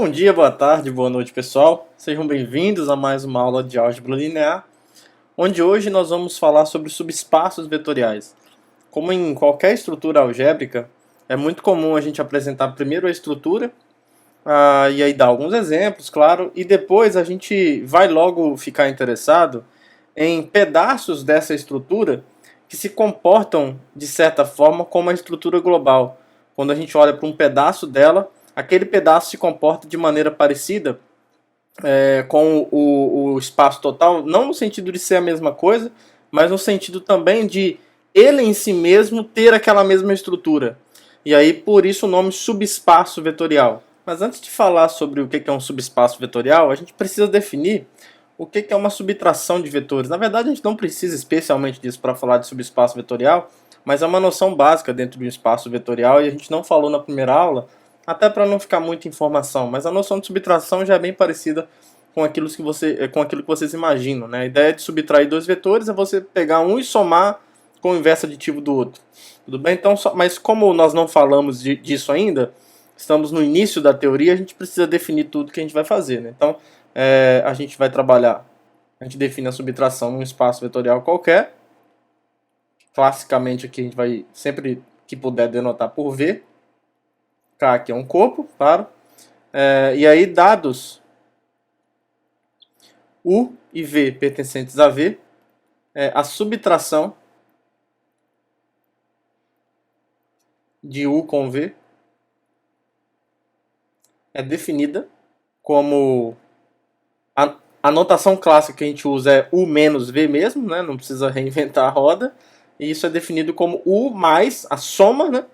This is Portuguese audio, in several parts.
Bom dia, boa tarde, boa noite, pessoal. Sejam bem-vindos a mais uma aula de álgebra linear, onde hoje nós vamos falar sobre subespaços vetoriais. Como em qualquer estrutura algébrica, é muito comum a gente apresentar primeiro a estrutura, e aí dar alguns exemplos, claro, e depois a gente vai logo ficar interessado em pedaços dessa estrutura que se comportam, de certa forma, como a estrutura global. Quando a gente olha para um pedaço dela, aquele pedaço se comporta de maneira parecida com o espaço total, não no sentido de ser a mesma coisa, mas no sentido também de ele em si mesmo ter aquela mesma estrutura. E aí, por isso, o nome subespaço vetorial. Mas antes de falar sobre o que é um subespaço vetorial, a gente precisa definir o que é uma subtração de vetores. Na verdade, a gente não precisa especialmente disso para falar de subespaço vetorial, mas é uma noção básica dentro de um espaço vetorial e a gente não falou na primeira aula, até para não ficar muita informação, mas a noção de subtração já é bem parecida com aquilo que vocês imaginam, né? A ideia de subtrair dois vetores é você pegar um e somar com o inverso aditivo do outro. Tudo bem? Então, mas como nós não falamos disso ainda, estamos no início da teoria, a gente precisa definir tudo que a gente vai fazer, né? Então, a gente vai trabalhar, a gente define a subtração num espaço vetorial qualquer. Classicamente aqui a gente vai, sempre que puder, denotar por V. K aqui é um corpo, claro. E aí, dados U e V pertencentes a V, a subtração de U com V é definida como... A notação clássica que a gente usa é U menos V mesmo, né? Não precisa reinventar a roda. E isso é definido como U mais a soma, né?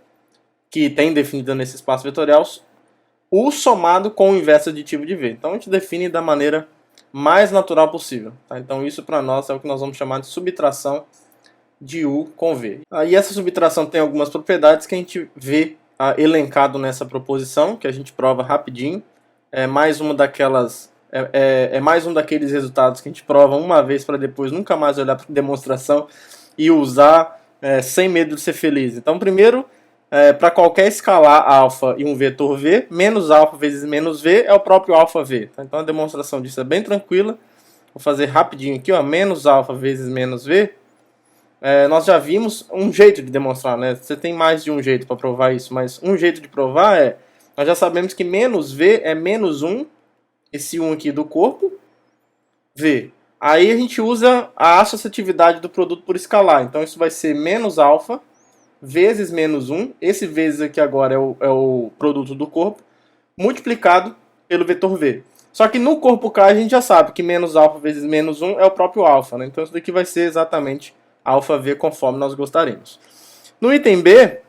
Que tem definida nesse espaço vetorial, U somado com o inverso aditivo de V. Então a gente define da maneira mais natural possível. Tá? Então isso para nós é o que nós vamos chamar de subtração de U com V. E essa subtração tem algumas propriedades que a gente vê elencado nessa proposição, que a gente prova rapidinho. É mais uma daquelas... mais um daqueles resultados que a gente prova uma vez para depois nunca mais olhar para a demonstração e usar sem medo de ser feliz. Então, primeiro, para qualquer escalar alfa e um vetor v, menos alfa vezes menos v é o próprio alfa v. Tá? Então, a demonstração disso é bem tranquila. Vou fazer rapidinho aqui, ó, menos alfa vezes menos v. Nós já vimos um jeito de demonstrar, né? Você tem mais de um jeito para provar isso, mas um jeito de provar nós já sabemos que menos v é menos 1, esse 1 aqui do corpo, v. Aí a gente usa a associatividade do produto por escalar. Então isso vai ser menos alfa vezes menos 1. Esse vezes aqui agora é o produto do corpo, multiplicado pelo vetor v. Só que no corpo K a gente já sabe que menos alfa vezes menos 1 é o próprio alfa. Né? Então isso daqui vai ser exatamente alfa v conforme nós gostaríamos. No item B,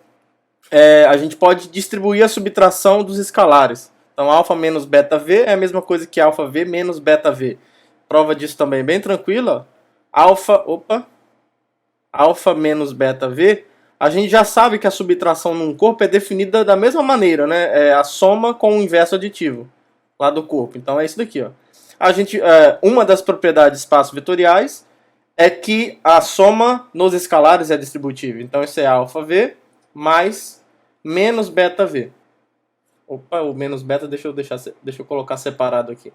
a gente pode distribuir a subtração dos escalares. Então alfa menos beta v é a mesma coisa que alfa v menos beta v. Prova disso também bem tranquila. Alfa menos beta v, a gente já sabe que a subtração num corpo é definida da mesma maneira, né? É a soma com o inverso aditivo lá do corpo. Então é isso daqui, ó. Uma das propriedades de espaços vetoriais é que a soma nos escalares é distributiva. Então isso é alfa v mais menos beta v. O menos beta, deixa eu colocar separado aqui.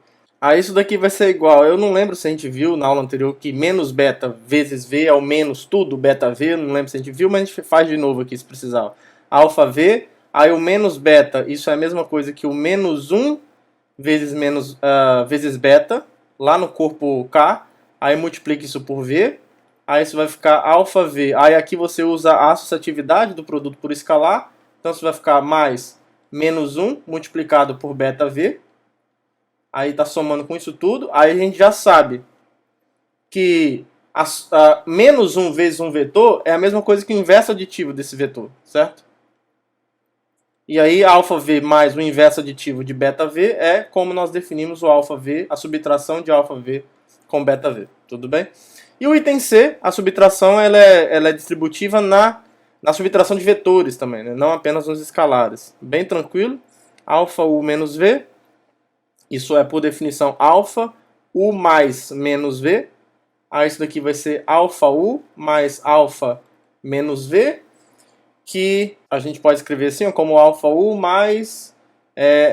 Isso daqui vai ser igual, eu não lembro se a gente viu na aula anterior que menos beta vezes v é o menos tudo, beta v, eu não lembro se a gente viu, mas a gente faz de novo aqui se precisar. Alfa v, aí o menos beta, isso é a mesma coisa que o menos 1 vezes beta, lá no corpo K, aí multiplica isso por v, aí isso vai ficar alfa v, aí aqui você usa a associatividade do produto por escalar, então isso vai ficar mais menos 1 multiplicado por beta v, aí está somando com isso tudo, aí a gente já sabe que menos 1 vezes um vetor é a mesma coisa que o inverso aditivo desse vetor, certo? E aí alfa v mais o inverso aditivo de beta v é como nós definimos o alfa v, a subtração de alfa v com beta v, tudo bem? E o item C, a subtração ela é distributiva na subtração de vetores também, né? Não apenas nos escalares. Bem tranquilo, alfa u menos v, isso é por definição alfa u mais menos v, aí isso daqui vai ser alfa u mais alfa menos v, que a gente pode escrever assim, como alfa u mais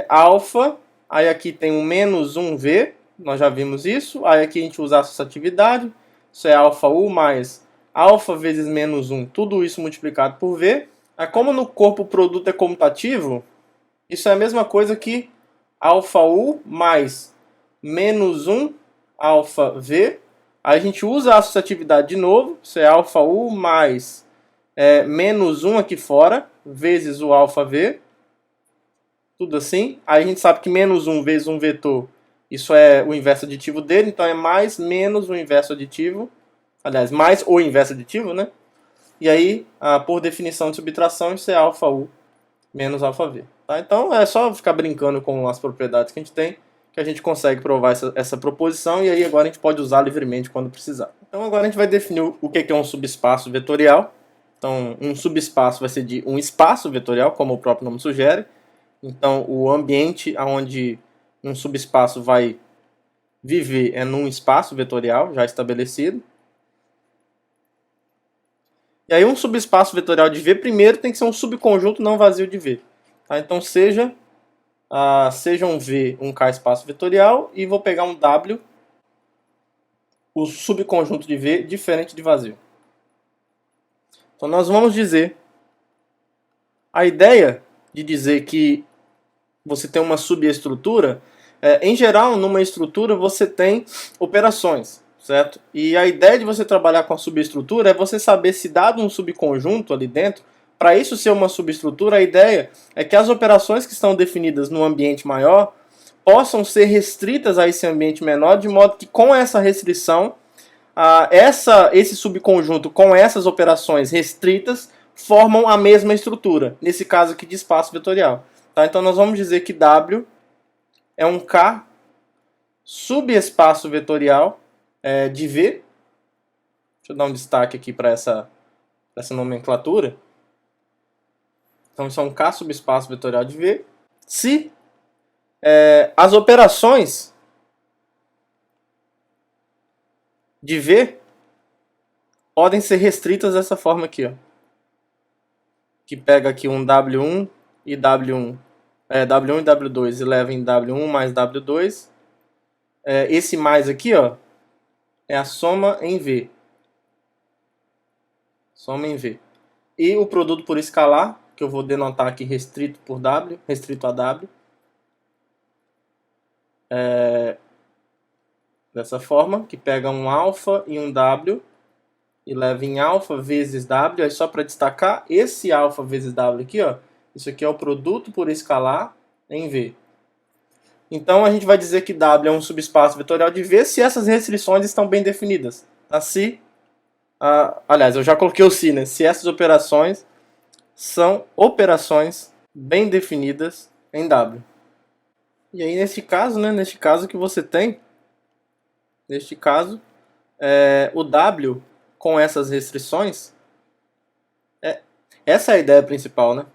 alfa, Aí aqui tem um menos 1V, nós já vimos isso. Aí aqui a gente usa a associatividade, isso é alfa U mais alfa vezes menos 1, tudo isso multiplicado por V. Aí como no corpo o produto é comutativo, isso é a mesma coisa que alfa U mais menos 1 alfa V. Aí a gente usa a associatividade de novo, isso é alfa U mais menos 1 aqui fora, vezes o alfa V. Tudo assim. Aí a gente sabe que menos 1 vezes um vetor, isso é o inverso aditivo dele, então é mais menos o inverso aditivo. Aliás, mais o inverso aditivo, né? E aí, por definição de subtração, isso é alfa U menos alfa V. Tá? Então é só ficar brincando com as propriedades que a gente tem, que a gente consegue provar essa proposição, e aí agora a gente pode usar livremente quando precisar. Então agora a gente vai definir o que é um subespaço vetorial. Então um subespaço vai ser de um espaço vetorial, como o próprio nome sugere. Então o ambiente onde um subespaço vai viver é num espaço vetorial já estabelecido. E aí um subespaço vetorial de V primeiro tem que ser um subconjunto não vazio de V. Tá? Então seja um V um K espaço vetorial, e vou pegar um W, o subconjunto de V diferente de vazio. Então nós vamos dizer, a ideia de dizer que você tem uma subestrutura, em geral numa estrutura você tem operações, certo? E a ideia de você trabalhar com a subestrutura é você saber se dado um subconjunto ali dentro, para isso ser uma subestrutura, a ideia é que as operações que estão definidas no ambiente maior possam ser restritas a esse ambiente menor, de modo que com essa restrição, esse subconjunto com essas operações restritas formam a mesma estrutura, nesse caso aqui de espaço vetorial. Tá? Então nós vamos dizer que W é um K subespaço vetorial de V. Deixa eu dar um destaque aqui para essa nomenclatura. Então isso é um K subespaço vetorial de V. Se as operações de V podem ser restritas dessa forma aqui, ó. Que pega aqui um W1 e W1, W1 e W2 e leva em W1 mais W2. Esse mais aqui, ó, é a soma em V. Soma em V. E o produto por escalar, que eu vou denotar aqui restrito por W, restrito a W. Dessa forma, que pega um alfa e um W e leva em alfa vezes W. Aí só para destacar, esse alfa vezes W aqui, ó, isso aqui é o produto por escalar em V. Então a gente vai dizer que W é um subespaço vetorial de V se essas restrições estão bem definidas. Se, aliás, eu já coloquei o se, né? Se essas operações são operações bem definidas em W. E aí neste caso, né? Neste caso que você tem, neste caso, o W com essas restrições, essa é a ideia principal, né?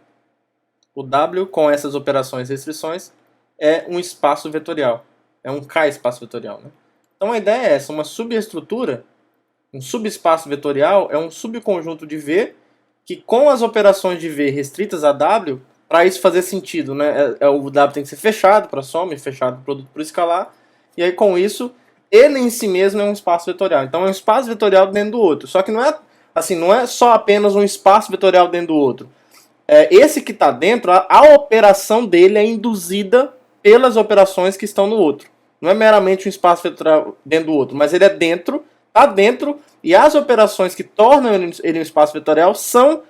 O W com essas operações e restrições é um espaço vetorial. É um K espaço vetorial, né? Então a ideia é essa, uma subestrutura, um subespaço vetorial é um subconjunto de V que com as operações de V restritas a W, para isso fazer sentido, né? O W tem que ser fechado para soma e fechado para produto por escalar, e aí com isso ele em si mesmo é um espaço vetorial. Então é um espaço vetorial dentro do outro. Só que não é só apenas um espaço vetorial dentro do outro. Esse que está dentro, a operação dele é induzida pelas operações que estão no outro. Não é meramente um espaço vetorial dentro do outro, mas ele está dentro, e as operações que tornam ele um espaço vetorial são,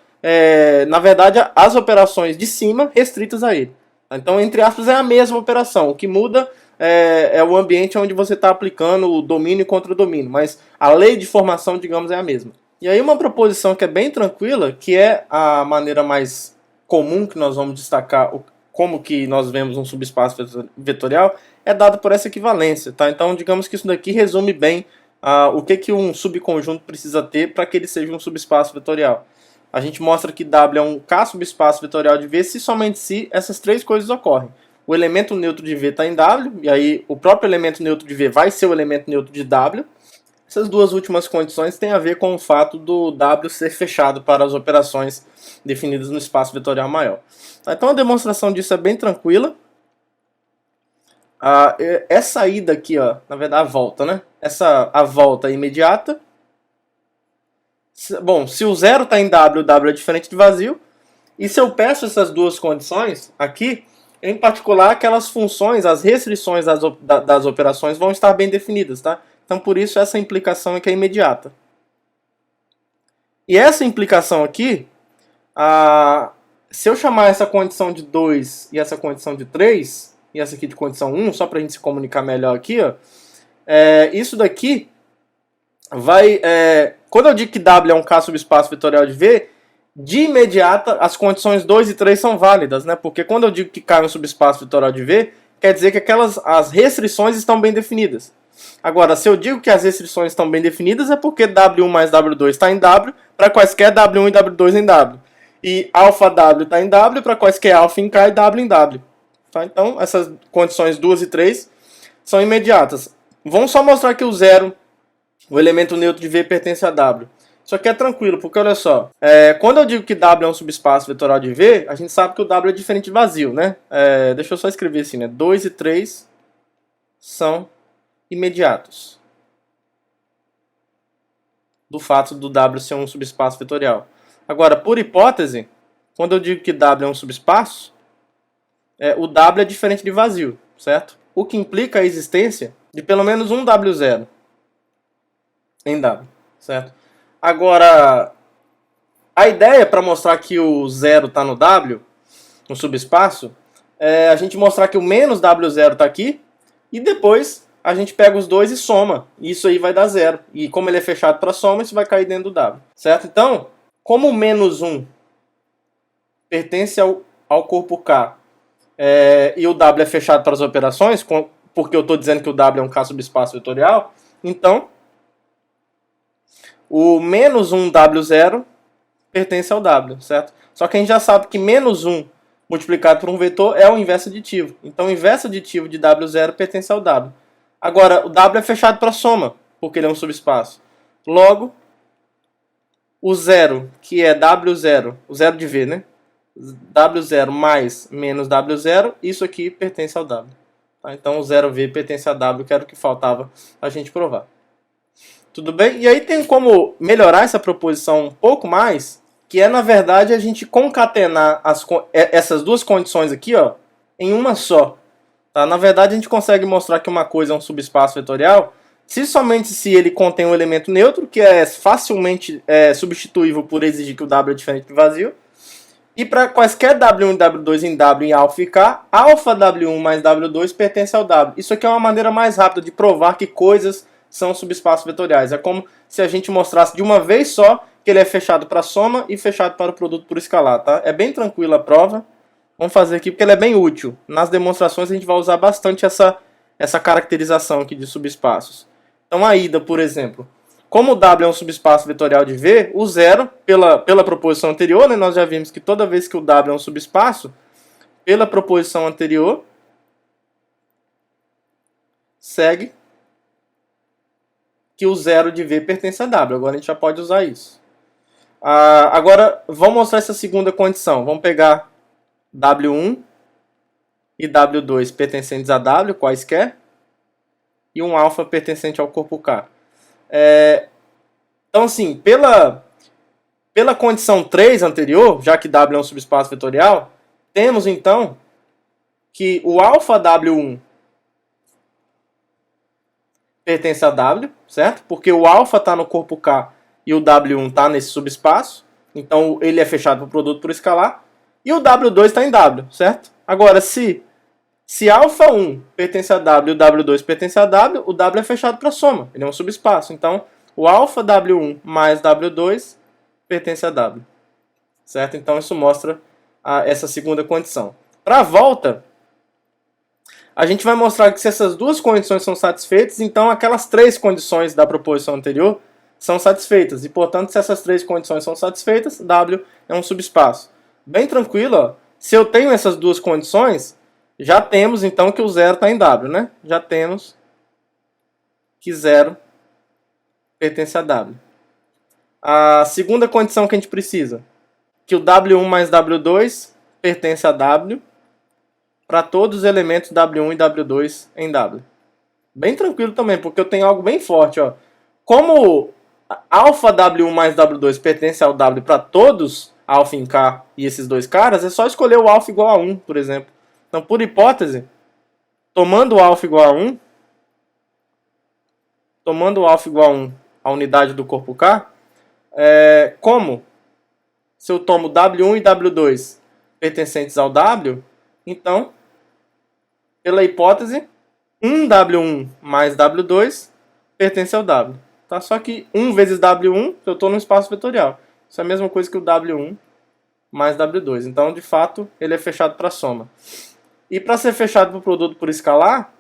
na verdade, as operações de cima restritas a ele. Então, entre aspas, é a mesma operação. O que muda é o ambiente onde você está aplicando o domínio contra o domínio, mas a lei de formação, digamos, é a mesma. E aí uma proposição que é bem tranquila, que é a maneira mais comum que nós vamos destacar como que nós vemos um subespaço vetorial, é dada por essa equivalência. Tá? Então digamos que isso daqui resume bem o que um subconjunto precisa ter para que ele seja um subespaço vetorial. A gente mostra que W é um K subespaço vetorial de V se somente se essas três coisas ocorrem. O elemento neutro de V está em W, e aí o próprio elemento neutro de V vai ser o elemento neutro de W. Essas duas últimas condições têm a ver com o fato do W ser fechado para as operações definidas no espaço vetorial maior. Então a demonstração disso é bem tranquila. Essa ida aqui, ó, na verdade a volta, né? A volta é imediata. Bom, se o zero está em W, o W é diferente de vazio. E se eu peço essas duas condições aqui, em particular aquelas funções, as restrições das operações vão estar bem definidas, tá? Então por isso essa implicação aqui é imediata. E essa implicação aqui, se eu chamar essa condição de 2 e essa condição de 3, e essa aqui de condição 1, só para a gente se comunicar melhor aqui, ó, isso daqui vai... quando eu digo que W é um K subespaço vetorial de V, de imediata as condições 2 e 3 são válidas, né? Porque quando eu digo que K é um subespaço vetorial de V, quer dizer que as restrições estão bem definidas. Agora, se eu digo que as restrições estão bem definidas, é porque W1 mais W2 está em W, para quaisquer W1 e W2 em W. E alfa W está em W, para quaisquer alfa em K e W em W. Tá? Então, essas condições 2 e 3 são imediatas. Vamos só mostrar que o zero, o elemento neutro de V, pertence a W. Isso aqui é tranquilo, porque olha só, quando eu digo que W é um subespaço vetorial de V, a gente sabe que o W é diferente de vazio, né? Deixa eu só escrever assim, né? 2 e 3 são imediatos do fato do W ser um subespaço vetorial. Agora, por hipótese, quando eu digo que W é um subespaço, o W é diferente de vazio, certo? O que implica a existência de pelo menos um W0 em W, certo? Agora, a ideia para mostrar que o zero está no W, no subespaço, é a gente mostrar que o menos W0 está aqui, e depois a gente pega os dois e soma. Isso aí vai dar zero. E como ele é fechado para soma, isso vai cair dentro do W. Certo? Então, como o menos 1 pertence ao corpo K, e o W é fechado para as operações, porque eu estou dizendo que o W é um K subespaço vetorial, então o menos 1 W0 pertence ao W, certo? Só que a gente já sabe que menos 1 multiplicado por um vetor é o inverso aditivo. Então o inverso aditivo de W0 pertence ao W. Agora, o W é fechado para soma, porque ele é um subespaço. Logo, o zero, que é W0, o zero de V, né? W0 mais menos W0, isso aqui pertence ao W. Tá? Então o 0V pertence a W, que era o que faltava a gente provar. Tudo bem? E aí tem como melhorar essa proposição um pouco mais, que é, na verdade, a gente concatenar essas duas condições aqui, ó, em uma só. Tá? Na verdade, a gente consegue mostrar que uma coisa é um subespaço vetorial somente se ele contém um elemento neutro, que é facilmente substituível por exigir que o W é diferente do vazio. E para quaisquer W1 e W2 em W em alfa e K, alfa W1 mais W2 pertence ao W. Isso aqui é uma maneira mais rápida de provar que coisas são subespaços vetoriais. É como se a gente mostrasse de uma vez só que ele é fechado para soma e fechado para o produto por escalar. Tá? É bem tranquila a prova. Vamos fazer aqui porque ela é bem útil. Nas demonstrações a gente vai usar bastante essa caracterização aqui de subespaços. Então a ida, por exemplo. Como o W é um subespaço vetorial de V, o zero, pela proposição anterior, né, nós já vimos que toda vez que o W é um subespaço, pela proposição anterior, segue que o zero de V pertence a W. Agora a gente já pode usar isso. Agora, vamos mostrar essa segunda condição. Vamos pegar W1 e W2 pertencentes a W, quaisquer, e um alfa pertencente ao corpo K. Então, assim, pela condição 3 anterior, já que W é um subespaço vetorial, temos, então, que o alfa W1 pertence a W, certo? Porque o alfa está no corpo K e o W1 está nesse subespaço. Então, ele é fechado para o produto por escalar. E o W2 está em W, certo? Agora, se alfa 1 pertence a W e o W2 pertence a W, o W é fechado para soma. Ele é um subespaço. Então, o alfa W1 mais W2 pertence a W. Certo? Então, isso mostra essa segunda condição. Para a volta, a gente vai mostrar que se essas duas condições são satisfeitas, então aquelas três condições da proposição anterior são satisfeitas. E, portanto, se essas três condições são satisfeitas, W é um subespaço. Bem tranquilo, ó. Se eu tenho essas duas condições, já temos, então, que o zero está em W, né? Já temos que zero pertence a W. A segunda condição que a gente precisa, que o W1 mais W2 pertence a W. para todos os elementos W1 e W2 em W. Bem tranquilo também, porque eu tenho algo bem forte, ó. Como alfa W1 mais W2 pertence ao W para todos alfa em K e esses dois caras, é só escolher o alfa igual a 1, por exemplo. Então, por hipótese, tomando alfa igual a 1, a unidade do corpo K, como se eu tomo W1 e W2 pertencentes ao W, então, pela hipótese, 1W1 mais W2 pertence ao W. Tá? Só que 1 vezes W1, eu estou no espaço vetorial. Isso é a mesma coisa que o W1 mais W2. Então, de fato, ele é fechado para soma. E para ser fechado para o produto por escalar,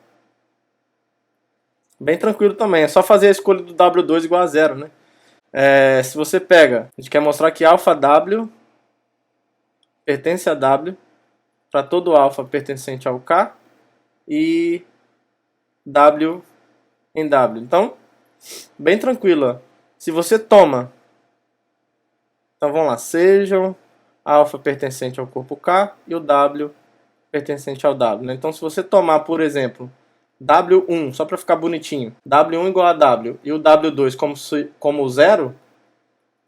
bem tranquilo também. É só fazer a escolha do W2 igual a 0, né? Se você pega, a gente quer mostrar que alfa W pertence a W para todo alfa pertencente ao K e W em W. Então, bem tranquilo. Se você toma, então vamos lá, sejam alfa pertencente ao corpo K e o W pertencente ao W. Né? Então, se você tomar, por exemplo, W1, só para ficar bonitinho, W1 igual a W e o W2 como zero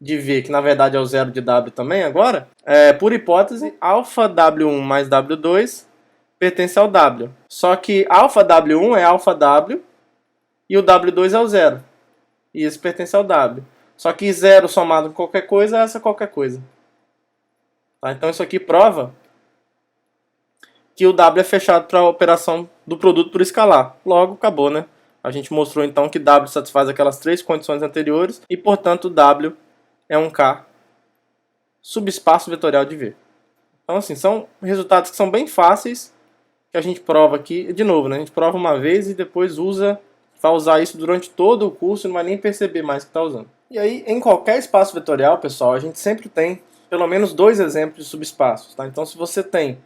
de V, que na verdade é o zero de W também agora, por hipótese, alfa W1 mais W2 pertence ao W. Só que alfa W1 é alfa W e o W2 é o zero. E isso pertence ao W. Só que zero somado com qualquer coisa é essa qualquer coisa. Tá? Então isso aqui prova que o W é fechado para a operação do produto por escalar. Logo, acabou, né? A gente mostrou então que W satisfaz aquelas três condições anteriores e, portanto, W é um K subespaço vetorial de V. Então, assim, são resultados que são bem fáceis, que a gente prova aqui. De novo, né? A gente prova uma vez e depois vai usar isso durante todo o curso e não vai nem perceber mais que está usando. E aí, em qualquer espaço vetorial, pessoal, a gente sempre tem pelo menos dois exemplos de subespaços. Tá? Então, se você tem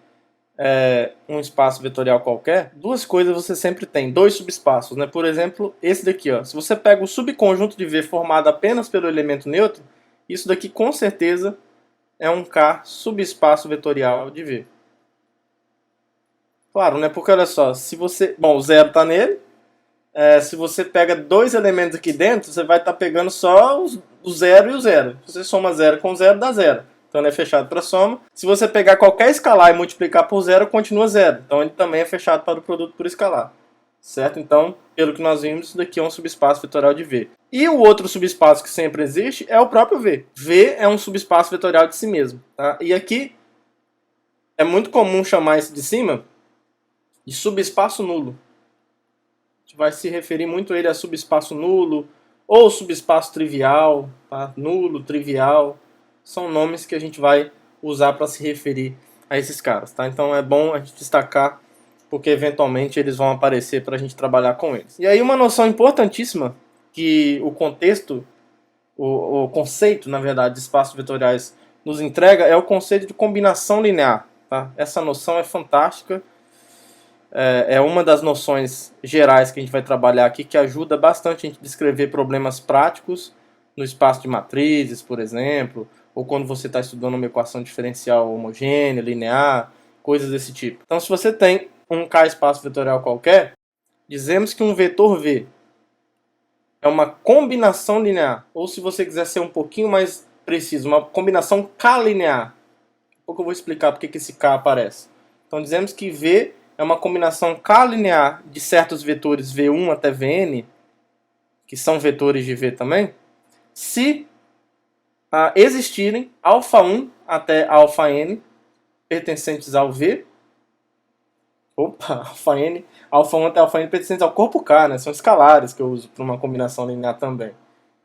um espaço vetorial qualquer, duas coisas você sempre tem, dois subespaços, né? Por exemplo, esse daqui, ó. Se você pega o subconjunto de V formado apenas pelo elemento neutro, isso daqui com certeza é um K subespaço vetorial de V. Claro, né? Porque olha só, se você... Bom, o zero está nele. Se você pega dois elementos aqui dentro, você vai estar pegando só o zero e o zero. Se você soma zero com zero, dá zero. Então ele é fechado para soma. Se você pegar qualquer escalar e multiplicar por zero, continua zero. Então ele também é fechado para o produto por escalar. Certo? Então, pelo que nós vimos, isso daqui é um subespaço vetorial de V. E o outro subespaço que sempre existe é o próprio V. V é um subespaço vetorial de si mesmo. Tá? E aqui é muito comum chamar esse de cima de subespaço nulo. A gente vai se referir muito a ele a subespaço nulo ou subespaço trivial. Tá? Nulo, trivial. São nomes que a gente vai usar para se referir a esses caras, tá? Então é bom a gente destacar, porque eventualmente eles vão aparecer para a gente trabalhar com eles. E aí uma noção importantíssima que o contexto, o conceito, na verdade, de espaços vetoriais nos entrega é o conceito de combinação linear, tá? Essa noção é fantástica, é uma das noções gerais que a gente vai trabalhar aqui, que ajuda bastante a gente a descrever problemas práticos no espaço de matrizes, por exemplo, ou quando você está estudando uma equação diferencial homogênea, linear, coisas desse tipo. Então, se você tem um K espaço vetorial qualquer, dizemos que um vetor V é uma combinação linear, ou se você quiser ser um pouquinho mais preciso, uma combinação K-linear. Daqui a pouco eu vou explicar porque que esse K aparece. Então, dizemos que V é uma combinação K-linear de certos vetores V1 até Vn, que são vetores de V também, se existirem α1 até αn pertencentes ao V. αn, α1 até αn pertencentes ao corpo K, né? São escalares que eu uso para uma combinação linear também.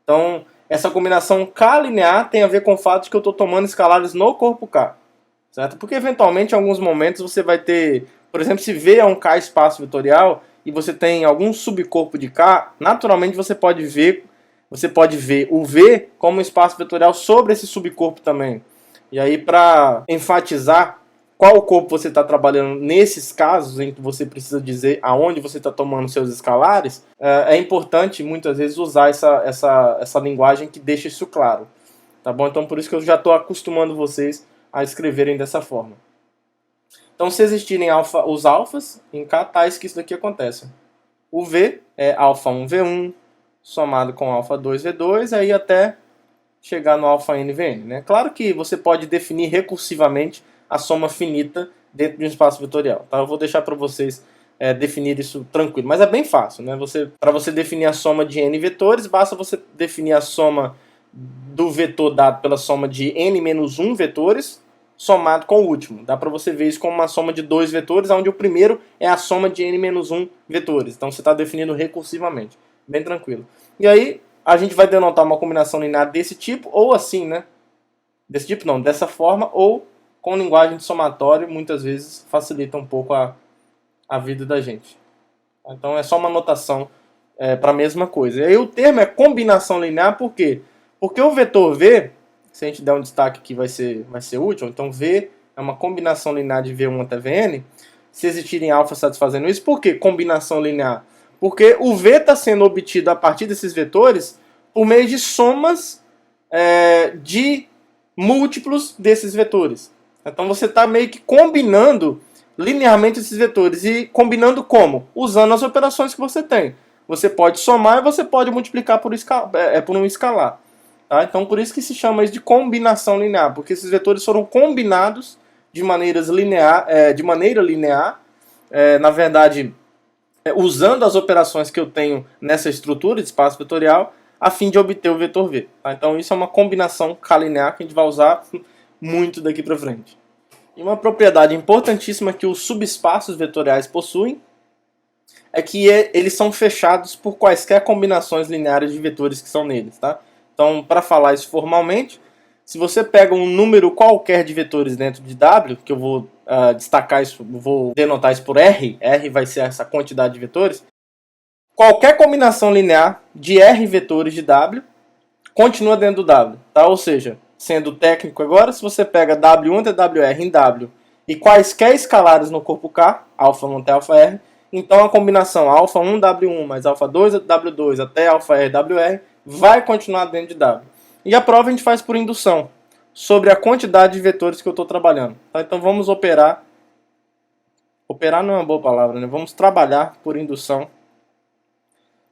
Então, essa combinação K-linear tem a ver com o fato de que eu estou tomando escalares no corpo K. Certo? Porque, eventualmente, em alguns momentos, você vai ter... Por exemplo, se V é um K espaço vetorial e você tem algum subcorpo de K, naturalmente você pode ver o V como um espaço vetorial sobre esse subcorpo também. E aí, para enfatizar qual corpo você está trabalhando nesses casos em que você precisa dizer aonde você está tomando seus escalares, é importante muitas vezes usar essa linguagem que deixa isso claro. Tá bom? Então, por isso que eu já estou acostumando vocês a escreverem dessa forma. Então, se existirem os alfas em K, tais que isso daqui acontece. O V é alfa 1 V1 somado com alfa 2 V2, aí até chegar no alfa n Vn. Né? Claro que você pode definir recursivamente a soma finita dentro de um espaço vetorial. Tá? Eu vou deixar para vocês definir isso tranquilo, mas é bem fácil. Né? Para você definir a soma de n vetores, basta você definir a soma do vetor dado pela soma de n-1 vetores somado com o último. Dá para você ver isso como uma soma de dois vetores, onde o primeiro é a soma de n-1 vetores. Então você está definindo recursivamente. Bem tranquilo. E aí a gente vai denotar uma combinação linear desse tipo, ou assim, né? Desse tipo não, dessa forma, ou com linguagem de somatório, muitas vezes facilita um pouco a vida da gente. Então é só uma notação para a mesma coisa. E aí o termo é combinação linear, por quê? Porque o vetor V, se a gente der um destaque aqui vai ser útil, então V é uma combinação linear de V1 até Vn, se existirem alfa satisfazendo isso, por que combinação linear? Porque o V está sendo obtido a partir desses vetores por meio de somas de múltiplos desses vetores. Então você está meio que combinando linearmente esses vetores. E combinando como? Usando as operações que você tem. Você pode somar e você pode multiplicar por um escalar. Tá? Então por isso que se chama isso de combinação linear, porque esses vetores foram combinados de maneira linear, na verdade, usando as operações que eu tenho nessa estrutura de espaço vetorial, a fim de obter o vetor V. Tá? Então isso é uma combinação K-linear que a gente vai usar muito daqui para frente. E uma propriedade importantíssima que os subespaços vetoriais possuem é que eles são fechados por quaisquer combinações lineares de vetores que são neles. Tá? Então, para falar isso formalmente, se você pega um número qualquer de vetores dentro de W, que eu vou destacar isso, vou denotar isso por R, R vai ser essa quantidade de vetores, qualquer combinação linear de R vetores de W continua dentro do W. Tá? Ou seja, sendo técnico agora, se você pega W1 até WR em W e quaisquer escalares no corpo K, α1 até αr, então a combinação α1 W1 mais α2 W2 até αr WR vai continuar dentro de W. E a prova a gente faz por indução, sobre a quantidade de vetores que eu estou trabalhando. Tá? Então vamos operar. Operar não é uma boa palavra, né? Vamos trabalhar por indução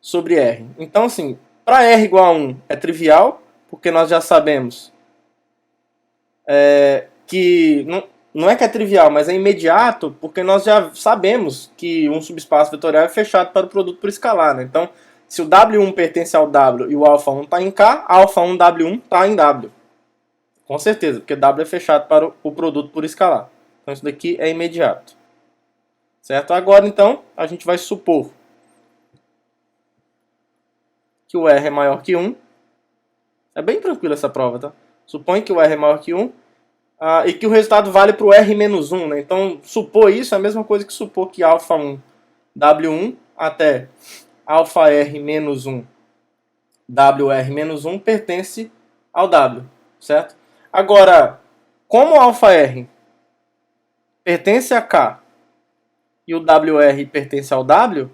sobre R. Então, assim, para R igual a 1 é trivial, porque nós já sabemos que não é que é trivial, mas é imediato, porque nós já sabemos que um subespaço vetorial é fechado para o produto por escalar. Né? Então, se o W1 pertence ao W e o α1 está em K, α1 W1 está em W. Com certeza, porque W é fechado para o produto por escalar. Então isso daqui é imediato. Certo? Agora então, a gente vai supor que o R é maior que 1. É bem tranquilo essa prova, tá? Supõe que o R é maior que 1 e que o resultado vale para o R menos 1. Né? Então, supor isso é a mesma coisa que supor que α1 W1 até αr menos 1 WR menos 1 pertence ao W, certo? Agora, como o αr pertence a K e o WR pertence ao W,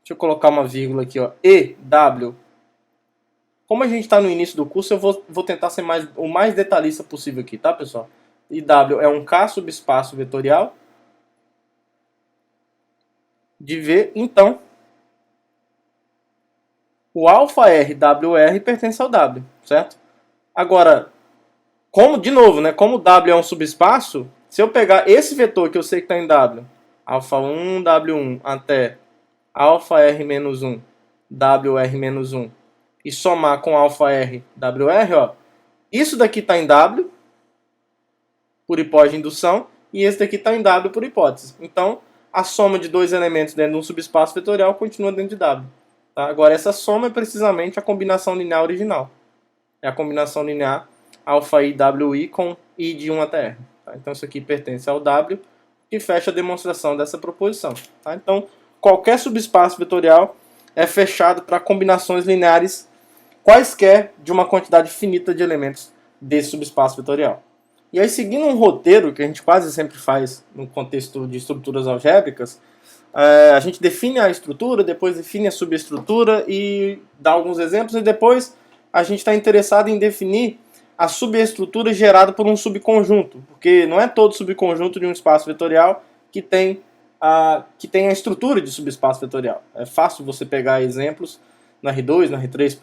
deixa eu colocar uma vírgula aqui, ó, e W. Como a gente está no início do curso, eu vou tentar ser o mais detalhista possível aqui, tá, pessoal? E W é um K subespaço vetorial de V, então o αr WR pertence ao W, certo? Agora, de novo, né, como W é um subespaço, se eu pegar esse vetor que eu sei que está em W, α1 W1 até αr menos 1 WR menos 1, e somar com αr WR, ó, isso daqui está em W, por hipótese de indução, e esse daqui está em W por hipótese. Então, a soma de dois elementos dentro de um subespaço vetorial continua dentro de W. Tá? Agora, essa soma é precisamente a combinação linear original. É a combinação linear αi WI com I de 1 até R. Tá? Então, isso aqui pertence ao W, que fecha a demonstração dessa proposição. Tá? Então, qualquer subespaço vetorial é fechado para combinações lineares quaisquer de uma quantidade finita de elementos desse subespaço vetorial. E aí, seguindo um roteiro que a gente quase sempre faz no contexto de estruturas algébricas, a gente define a estrutura, depois define a subestrutura e dá alguns exemplos, e depois a gente está interessado em definir a subestrutura gerada por um subconjunto, porque não é todo subconjunto de um espaço vetorial que tem a estrutura de subespaço vetorial. É fácil você pegar exemplos na R2, na R3,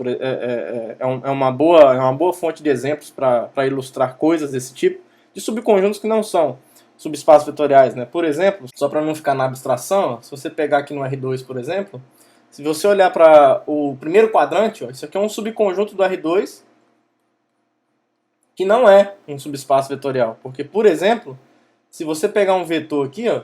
é uma boa fonte de exemplos para ilustrar coisas desse tipo, de subconjuntos que não são subespaços vetoriais, né? Por exemplo, só para não ficar na abstração, se você pegar aqui no R2, por exemplo, se você olhar para o primeiro quadrante, ó, isso aqui é um subconjunto do R2 que não é um subespaço vetorial. Porque, por exemplo, se você pegar um vetor aqui, ó,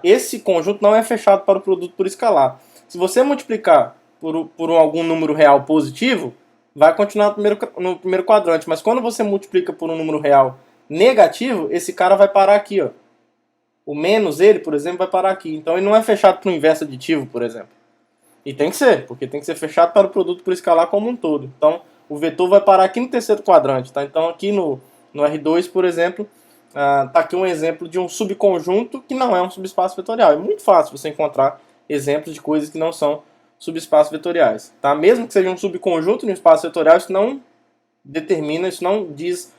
esse conjunto não é fechado para o produto por escalar. Se você multiplicar por algum número real positivo, vai continuar no primeiro quadrante. Mas quando você multiplica por um número real negativo, esse cara vai parar aqui, ó. O menos ele, por exemplo, vai parar aqui. Então ele não é fechado para o inverso aditivo, por exemplo. E tem que ser, porque tem que ser fechado para o produto por escalar como um todo. Então o vetor vai parar aqui no terceiro quadrante. Tá? Então aqui no R2, por exemplo, tá aqui um exemplo de um subconjunto que não é um subespaço vetorial. É muito fácil você encontrar exemplos de coisas que não são subespaços vetoriais. Tá? Mesmo que seja um subconjunto de um espaço vetorial, isso não determina, isso não diz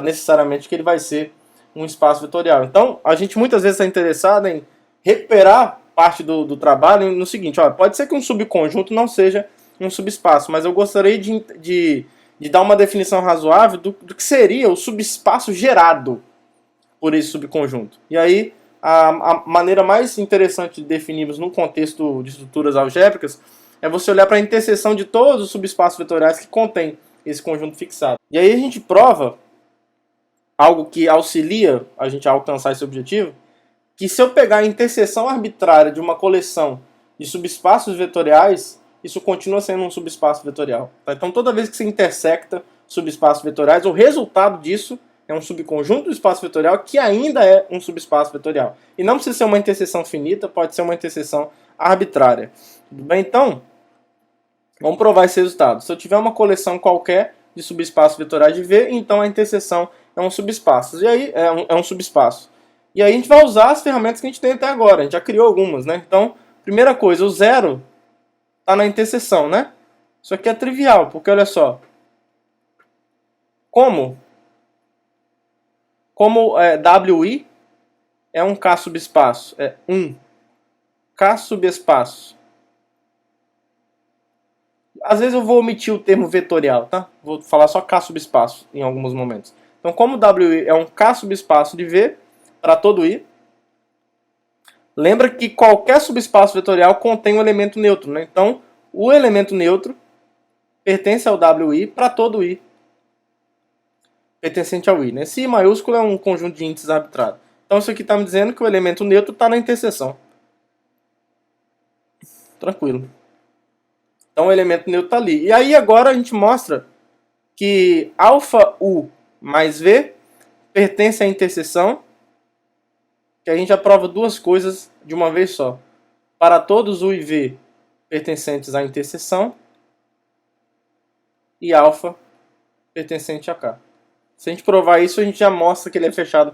necessariamente que ele vai ser um espaço vetorial. Então, a gente muitas vezes está interessado em recuperar parte do trabalho no seguinte, ó, pode ser que um subconjunto não seja um subespaço, mas eu gostaria de dar uma definição razoável do que seria o subespaço gerado por esse subconjunto. E aí, a maneira mais interessante de definirmos no contexto de estruturas algébricas é você olhar para a interseção de todos os subespaços vetoriais que contém esse conjunto fixado. E aí a gente prova algo que auxilia a gente a alcançar esse objetivo, que se eu pegar a interseção arbitrária de uma coleção de subespaços vetoriais, isso continua sendo um subespaço vetorial. Tá? Então toda vez que você intersecta subespaços vetoriais, o resultado disso é um subconjunto do espaço vetorial que ainda é um subespaço vetorial. E não precisa ser uma interseção finita, pode ser uma interseção arbitrária. Tudo bem? Então, vamos provar esse resultado. Se eu tiver uma coleção qualquer de subespaços vetoriais de V, então a interseção é um subespaço. E aí é um subespaço. E aí a gente vai usar as ferramentas que a gente tem até agora. A gente já criou algumas, né? Então, primeira coisa, o zero está na interseção, né? Isso aqui é trivial, porque olha só. Como WI é um K subespaço, é um K subespaço. Às vezes eu vou omitir o termo vetorial, tá? Vou falar só K subespaço em alguns momentos. Então, como WI é um K subespaço de V para todo I, lembra que qualquer subespaço vetorial contém um elemento neutro, né? Então, o elemento neutro pertence ao WI para todo I pertencente ao I, né? Esse I maiúsculo é um conjunto de índices arbitrário. Então, isso aqui está me dizendo que o elemento neutro está na interseção. Tranquilo. Então o elemento neutro está ali. E aí agora a gente mostra que alfa U mais V pertence à interseção, que a gente já prova duas coisas de uma vez só. Para todos U e V pertencentes à interseção e alfa pertencente a K. Se a gente provar isso, a gente já mostra que ele é fechado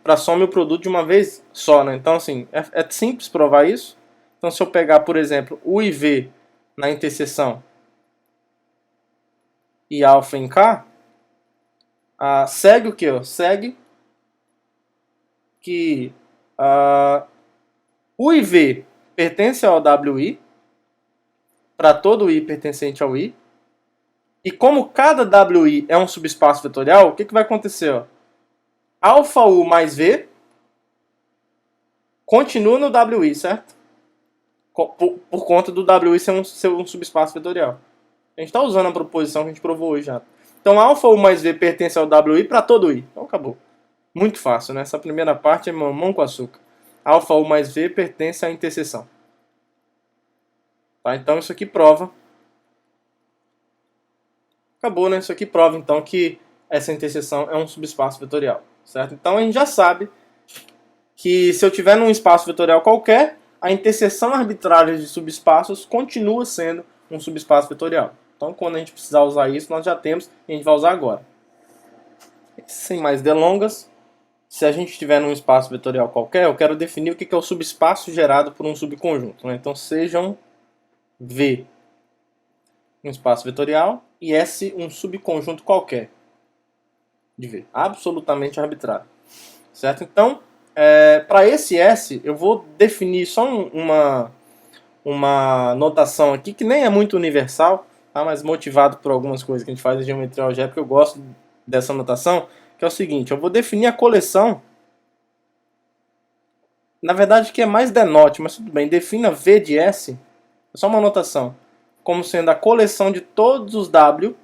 para a soma e o produto de uma vez só, né? Então assim, é simples provar isso. Então se eu pegar, por exemplo, U e V na interseção e alfa em K, segue o que? Segue que U e V pertence ao WI, para todo I pertencente ao I, e como cada WI é um subespaço vetorial, o que vai acontecer? Ó? Alfa U mais V continua no WI, certo? Por conta do WI ser um subespaço vetorial. A gente está usando a proposição que a gente provou hoje já. Então, alfa U mais V pertence ao WI para todo I. Então, acabou. Muito fácil, né? Essa primeira parte é mamão com açúcar. Alfa U mais V pertence à interseção. Tá? Então, isso aqui prova. Acabou, né? Isso aqui prova, então, que essa interseção é um subespaço vetorial. Certo? Então, a gente já sabe que se eu tiver num espaço vetorial qualquer, a interseção arbitrária de subespaços continua sendo um subespaço vetorial. Então, quando a gente precisar usar isso, nós já temos e a gente vai usar agora. Sem mais delongas, se a gente estiver num espaço vetorial qualquer, eu quero definir o que é o subespaço gerado por um subconjunto. Né? Então, sejam V. um espaço vetorial e S um subconjunto qualquer de V, absolutamente arbitrário, certo? Então, para esse S, eu vou definir só uma notação aqui que nem é muito universal, tá? Mas motivado por algumas coisas que a gente faz em geometria algébrica, eu gosto dessa notação, que é o seguinte: eu vou definir a coleção, na verdade que é mais denote, mas tudo bem, defina V de S, é só uma notação, como sendo a coleção de todos os W,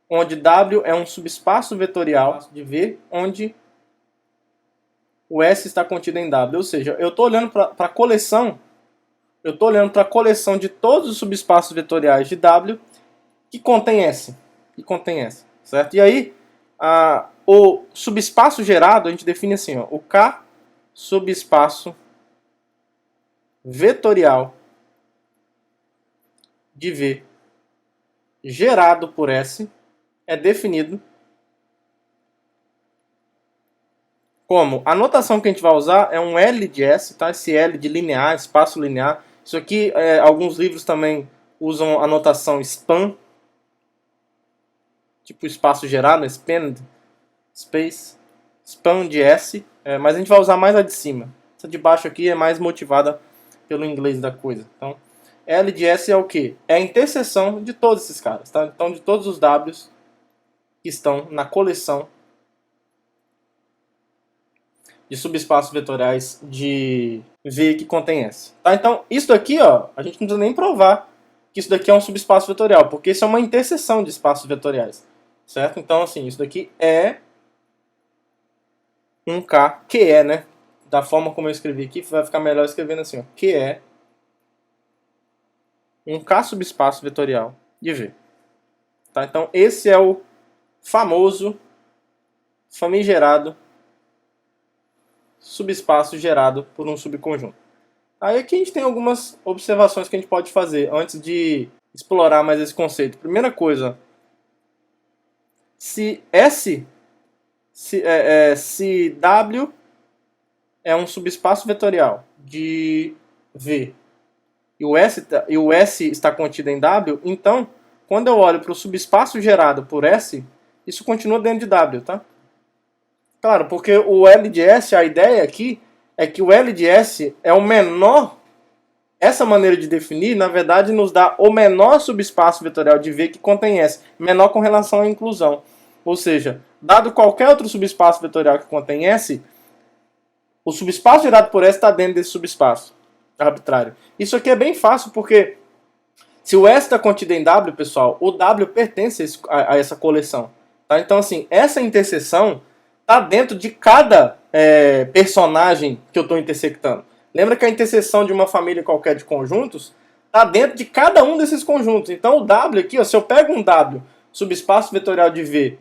onde W é um subespaço vetorial de V, onde o S está contido em W. Ou seja, eu estou olhando para a coleção, eu estou olhando para a coleção de todos os subespaços vetoriais de W que contém S. Certo? E aí, o subespaço gerado, a gente define assim, ó, o K subespaço vetorial de V gerado por S é definido como a notação que a gente vai usar é um L de S, tá? Esse L de linear, espaço linear. Isso aqui, alguns livros também usam a notação span, tipo espaço gerado, expand space, span de S, mas a gente vai usar mais a de cima. Essa de baixo aqui é mais motivada pelo inglês da coisa. Então, L de S é o que? É a interseção de todos esses caras, tá? Então, de todos os Ws que estão na coleção de subespaços vetoriais de V que contém S. Tá? Então, isso daqui, ó, a gente não precisa nem provar que isso daqui é um subespaço vetorial, porque isso é uma interseção de espaços vetoriais. Certo? Então, assim, isso daqui é um K, que é, né? Da forma como eu escrevi aqui, vai ficar melhor escrevendo assim, ó, que é um K subespaço vetorial de V. Tá? Então, esse é o famoso, famigerado subespaço gerado por um subconjunto. Aí aqui a gente tem algumas observações que a gente pode fazer antes de explorar mais esse conceito. Primeira coisa, se W é um subespaço vetorial de V e o S está contido em W, então, quando eu olho para o subespaço gerado por S, isso continua dentro de W, tá? Claro, porque o L de S, a ideia aqui é que o L de S é o menor. Essa maneira de definir, na verdade, nos dá o menor subespaço vetorial de V que contém S, menor com relação à inclusão. Ou seja, dado qualquer outro subespaço vetorial que contém S, o subespaço gerado por S está dentro desse subespaço arbitrário. Isso aqui é bem fácil, porque se o S está contido em W, pessoal, o W pertence a essa coleção. Tá? Então, assim, essa interseção está dentro de cada personagem que eu estou intersectando. Lembra que a interseção de uma família qualquer de conjuntos está dentro de cada um desses conjuntos. Então, o W aqui, ó, se eu pego um W, subespaço vetorial de V,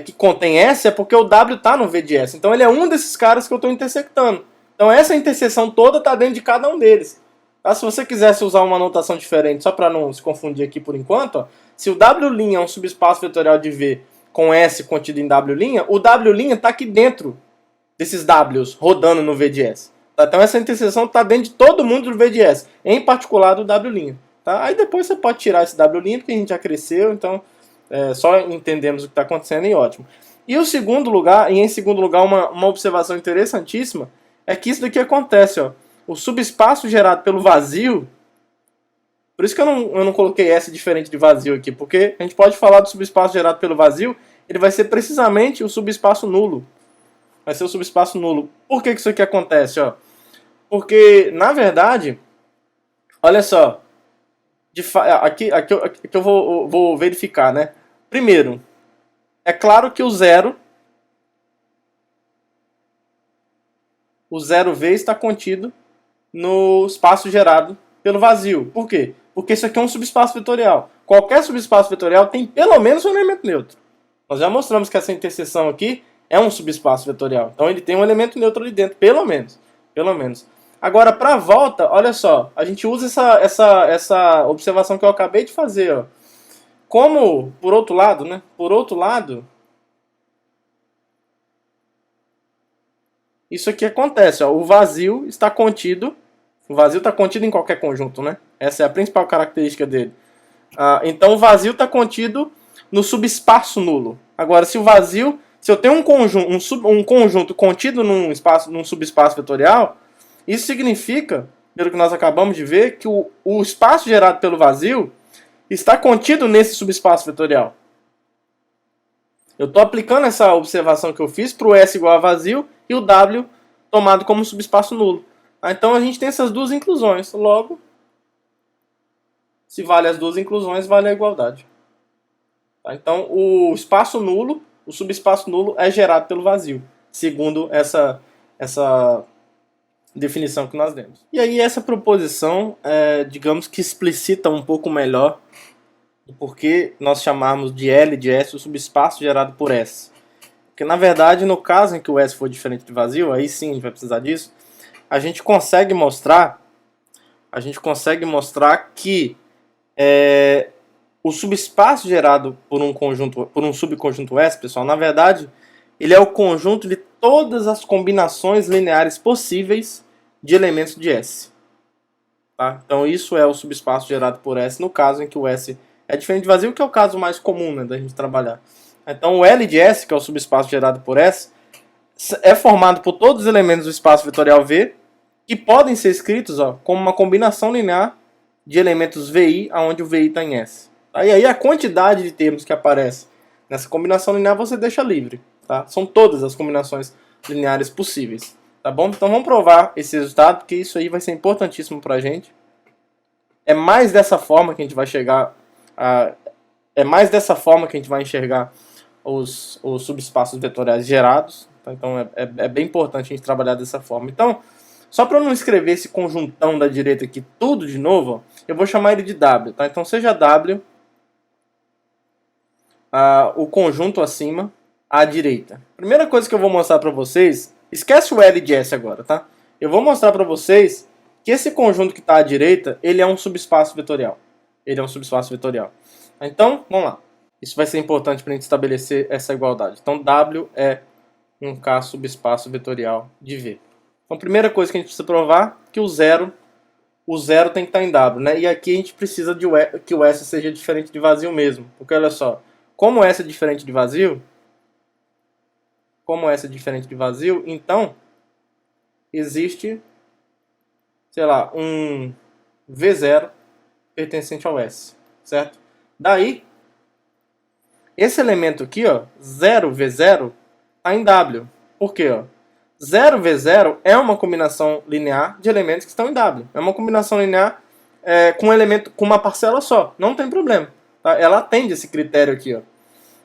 que contém S, é porque o W está no V de S. Então, ele é um desses caras que eu estou intersectando. Então, essa interseção toda está dentro de cada um deles. Tá? Se você quisesse usar uma notação diferente, só para não se confundir aqui por enquanto, ó, se o W' é um subespaço vetorial de V com S contido em W', o W' está aqui dentro desses W's rodando no V de S. Tá? Então essa interseção está dentro de todo mundo do V de S, em particular do W'. Tá? Aí depois você pode tirar esse W', porque a gente já cresceu, então só entendemos o que está acontecendo e ótimo. E em segundo lugar, uma observação interessantíssima é que isso daqui acontece, ó. O subespaço gerado pelo vazio. Por isso que eu não coloquei S diferente de vazio aqui, porque a gente pode falar do subespaço gerado pelo vazio, ele vai ser precisamente o subespaço nulo. Vai ser o subespaço nulo. Por que isso aqui acontece? Ó? Porque, na verdade, olha só, aqui eu vou verificar, né? Primeiro, é claro que o 0V está contido no espaço gerado pelo vazio. Por quê? Porque isso aqui é um subespaço vetorial. Qualquer subespaço vetorial tem pelo menos um elemento neutro. Nós já mostramos que essa interseção aqui é um subespaço vetorial. Então ele tem um elemento neutro ali dentro, pelo menos. Agora, para a volta, olha só, a gente usa essa observação que eu acabei de fazer. Ó. Como, por outro lado, né? Por outro lado, isso aqui acontece. Ó, o vazio está contido em qualquer conjunto, né? Essa é a principal característica dele. Então o vazio está contido no subespaço nulo. Agora, se eu tenho um conjunto contido num subespaço vetorial, isso significa, pelo que nós acabamos de ver, que o espaço gerado pelo vazio está contido nesse subespaço vetorial. Eu estou aplicando essa observação que eu fiz para o S igual a vazio e o W tomado como subespaço nulo. Então a gente tem essas duas inclusões. Logo, se vale as duas inclusões, vale a igualdade. Então o espaço nulo, o subespaço nulo é gerado pelo vazio, segundo essa definição que nós demos. E aí essa proposição, digamos que explicita um pouco melhor do porquê nós chamarmos de L de S o subespaço gerado por S. Porque na verdade, no caso em que o S for diferente de vazio, aí sim a gente vai precisar disso, a gente consegue mostrar que o subespaço gerado por um subconjunto S, pessoal, na verdade, ele é o conjunto de todas as combinações lineares possíveis de elementos de S. Tá? Então isso é o subespaço gerado por S no caso em que o S é diferente de vazio, que é o caso mais comum, né, da gente trabalhar. Então o L de S, que é o subespaço gerado por S, é formado por todos os elementos do espaço vetorial V, que podem ser escritos como uma combinação linear de elementos VI, onde o VI está em S. Tá? E aí a quantidade de termos que aparece nessa combinação linear você deixa livre. Tá? São todas as combinações lineares possíveis. Tá bom? Então vamos provar esse resultado, porque isso aí vai ser importantíssimo para a gente. É mais dessa forma que a gente vai enxergar os subespaços vetoriais gerados. Tá? Então é bem importante a gente trabalhar dessa forma. Então, só para eu não escrever esse conjuntão da direita aqui tudo de novo, eu vou chamar ele de W. Tá? Então seja W o conjunto acima à direita. Primeira coisa que eu vou mostrar para vocês, esquece o L de S agora, tá? Eu vou mostrar para vocês que esse conjunto que está à direita, ele é um subespaço vetorial. Então, vamos lá. Isso vai ser importante para a gente estabelecer essa igualdade. Então, W é um K subespaço vetorial de V. Então, a primeira coisa que a gente precisa provar é que o zero tem que estar em W, né? E aqui a gente precisa que o S seja diferente de vazio mesmo. Porque olha só, como S é diferente de vazio, então existe, sei lá, um V0 pertencente ao S, certo? Daí, esse elemento aqui, 0V0, está em W. Por quê? 0V0 é uma combinação linear de elementos que estão em W. É uma combinação linear com um elemento com uma parcela só. Não tem problema. Tá? Ela atende esse critério aqui.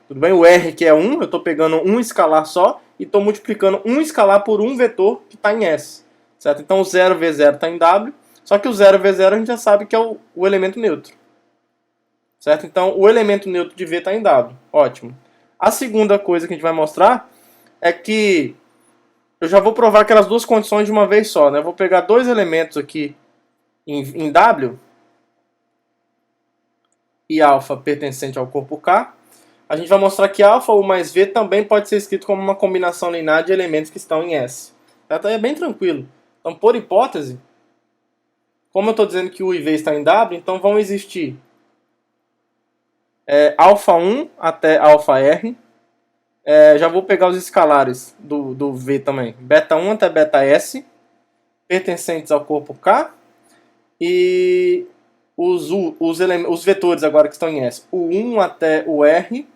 Tudo bem? O R, que é 1, eu estou pegando um escalar só e estou multiplicando um escalar por um vetor que está em S. Certo? Então o 0V0 está em W, só que o 0V0 a gente já sabe que é o elemento neutro. Certo? Então o elemento neutro de V está em W. Ótimo. A segunda coisa que a gente vai mostrar é que eu já vou provar aquelas duas condições de uma vez só. Né? Eu vou pegar dois elementos aqui em W e alfa pertencente ao corpo K. A gente vai mostrar que alfa U mais V também pode ser escrito como uma combinação linear de elementos que estão em S. Então é bem tranquilo. Então, por hipótese, como eu estou dizendo que U e V está em W, então vão existir alfa 1 até alfa R. Já vou pegar os escalares do V também. Beta 1 até beta S, pertencentes ao corpo K. E os vetores agora que estão em S. U1 até o R,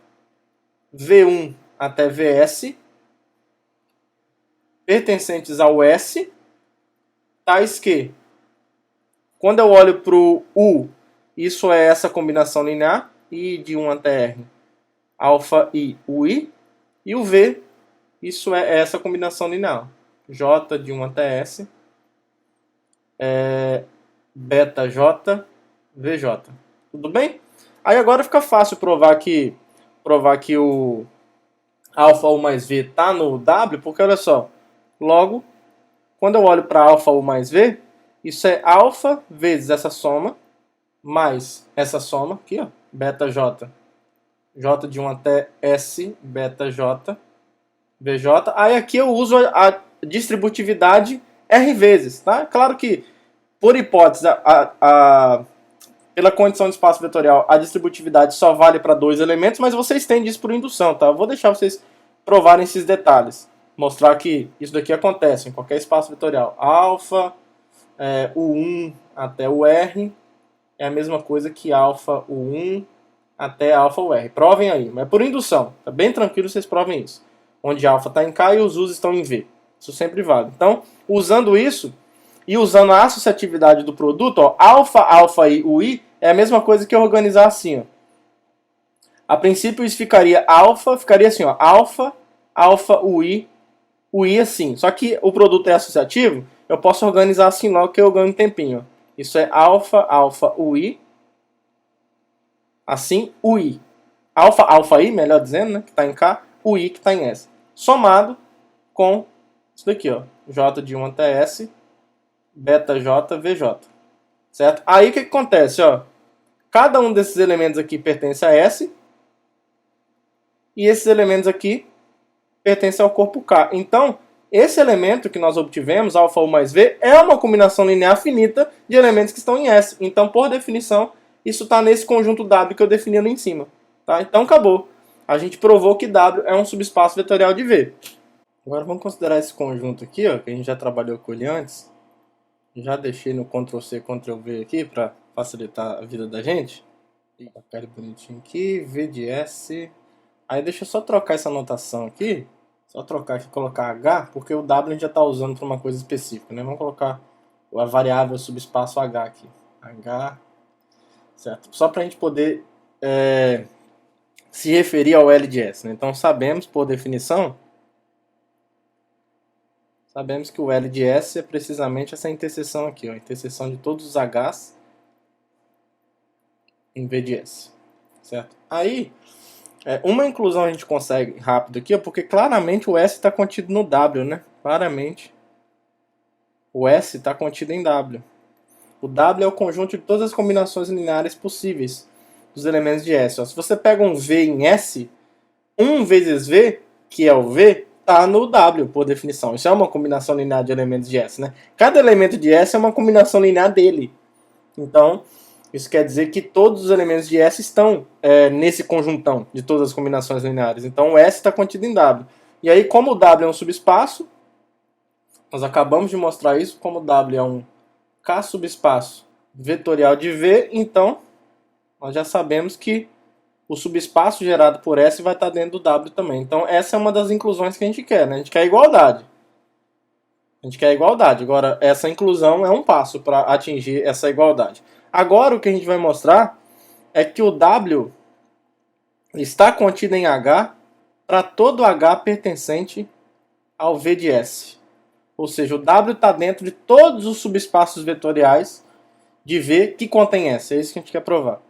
V1 até Vs, pertencentes ao S, tais que, quando eu olho para o U, isso é essa combinação linear, I de 1 até R, alfa I, UI, e o V, isso é essa combinação linear, J de 1 até S, beta J, VJ. Tudo bem? Aí agora fica fácil provar que o alfa U mais V está no W, porque olha só, logo, quando eu olho para alfa U mais V, isso é alfa vezes essa soma, mais essa soma, aqui, beta J, J de 1 até S, beta J, VJ. Aí aqui eu uso a distributividade R vezes, tá? Claro que, por hipótese, pela condição de espaço vetorial, a distributividade só vale para 2 elementos, mas você estende isso por indução, tá? Eu vou deixar vocês provarem esses detalhes. Mostrar que isso daqui acontece em qualquer espaço vetorial. Alfa, U1 até o R é a mesma coisa que alfa U1 até alfa UR. Provem aí, mas por indução. Tá bem tranquilo, vocês provem isso. Onde alfa está em K e os U's estão em V. Isso sempre vale. Então, usando isso e usando a associatividade do produto, ó, alfa, alfa e UI é a mesma coisa que eu organizar assim, ó. A princípio isso ficaria assim, ó, alfa, alfa, UI, UI assim. Só que o produto é associativo, eu posso organizar assim logo que eu ganho um tempinho. Ó. Isso é alfa, alfa, UI, assim, UI. Alfa, alfa I, melhor dizendo, né, que está em K, UI que está em S. Somado com isso daqui, ó, J de 1 até S, beta J, VJ. Certo? Aí o que acontece, ó? Cada um desses elementos aqui pertence a S, e esses elementos aqui pertencem ao corpo K. Então, esse elemento que nós obtivemos, alfa U mais V, é uma combinação linear finita de elementos que estão em S. Então, por definição, isso está nesse conjunto W que eu defini ali em cima. Tá? Então, acabou. A gente provou que W é um subespaço vetorial de V. Agora, vamos considerar esse conjunto aqui, ó, que a gente já trabalhou com ele antes. Já deixei no Ctrl+C, Ctrl+V aqui para facilitar a vida da gente. Vou colocar ele bonitinho aqui, V de S. Aí deixa eu só trocar essa notação aqui. Só trocar aqui e colocar H, porque o W a gente já está usando para uma coisa específica, né? Vamos colocar a variável subespaço H aqui. H, certo? Só para a gente poder se referir ao L de S, né? Então sabemos, por definição, sabemos que o L de S é precisamente essa interseção aqui, ó, a interseção de todos os H's em V de S, certo? Aí, uma inclusão a gente consegue rápido aqui, ó, porque claramente o S está contido no W, né? Claramente o S está contido em W. O W é o conjunto de todas as combinações lineares possíveis dos elementos de S. Ó. Se você pega um V em S, 1 vezes V, que é o V, está no W, por definição. Isso é uma combinação linear de elementos de S, né? Cada elemento de S é uma combinação linear dele. Então, isso quer dizer que todos os elementos de S estão nesse conjuntão de todas as combinações lineares. Então, o S está contido em W. E aí, como o W é um subespaço, nós acabamos de mostrar isso, como o W é um K subespaço vetorial de V, então, nós já sabemos que o subespaço gerado por S vai estar dentro do W também. Então, essa é uma das inclusões que a gente quer, né? A gente quer igualdade. A gente quer igualdade. Agora, essa inclusão é um passo para atingir essa igualdade. Agora, o que a gente vai mostrar é que o W está contido em H para todo H pertencente ao V de S. Ou seja, o W está dentro de todos os subespaços vetoriais de V que contém S. É isso que a gente quer provar.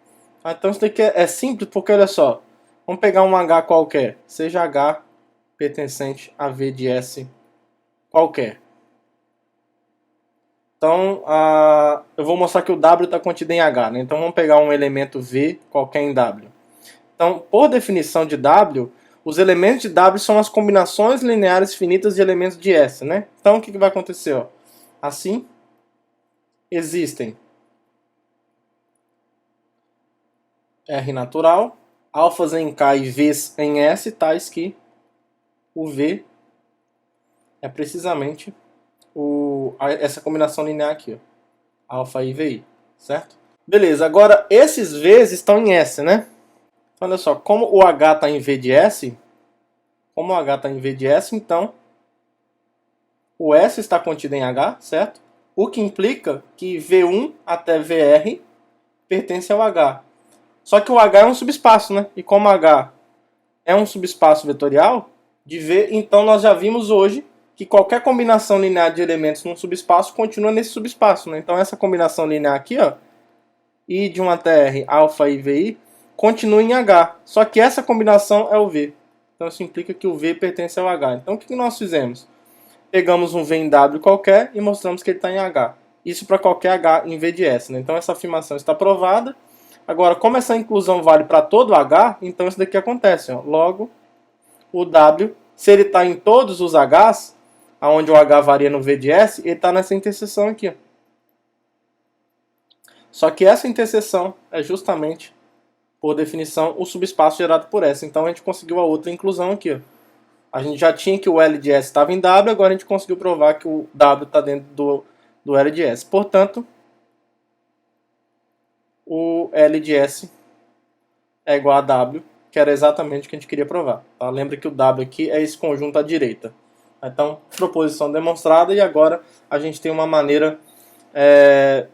Então isso daqui é simples porque, olha só, vamos pegar um H qualquer, seja H pertencente a V de S qualquer. Então, eu vou mostrar que o W está contido em H, né? Então vamos pegar um elemento V qualquer em W. Então, por definição de W, os elementos de W são as combinações lineares finitas de elementos de S, né? Então o que vai acontecer? Ó? Assim, existem R natural, alfas em K e V's em S, tais que o V é precisamente essa combinação linear aqui, ó, alfa I VI, certo? Beleza, agora esses V's estão em S, né? Então, olha só, como o H está em V de S, então o S está contido em H, certo? O que implica que V1 até VR pertence ao H. Só que o H é um subespaço, né? E como H é um subespaço vetorial de V, então nós já vimos hoje que qualquer combinação linear de elementos num subespaço continua nesse subespaço, né? Então essa combinação linear aqui, ó, I de 1 até R, alfa I VI, continua em H. Só que essa combinação é o V. Então isso implica que o V pertence ao H. Então o que nós fizemos? Pegamos um V em W qualquer e mostramos que ele está em H. Isso para qualquer H em V de S, né? Então essa afirmação está provada. Agora, como essa inclusão vale para todo H, então isso daqui acontece. Ó. Logo, o W, se ele está em todos os Hs, onde o H varia no V de S, ele está nessa interseção aqui. Ó. Só que essa interseção é justamente, por definição, o subespaço gerado por S. Então a gente conseguiu a outra inclusão aqui. Ó. A gente já tinha que o L de S estava em W, agora a gente conseguiu provar que o W está dentro do L de S. Portanto, o L de S é igual a W, que era exatamente o que a gente queria provar. Tá? Lembra que o W aqui é esse conjunto à direita. Então, proposição demonstrada, e agora a gente tem uma maneira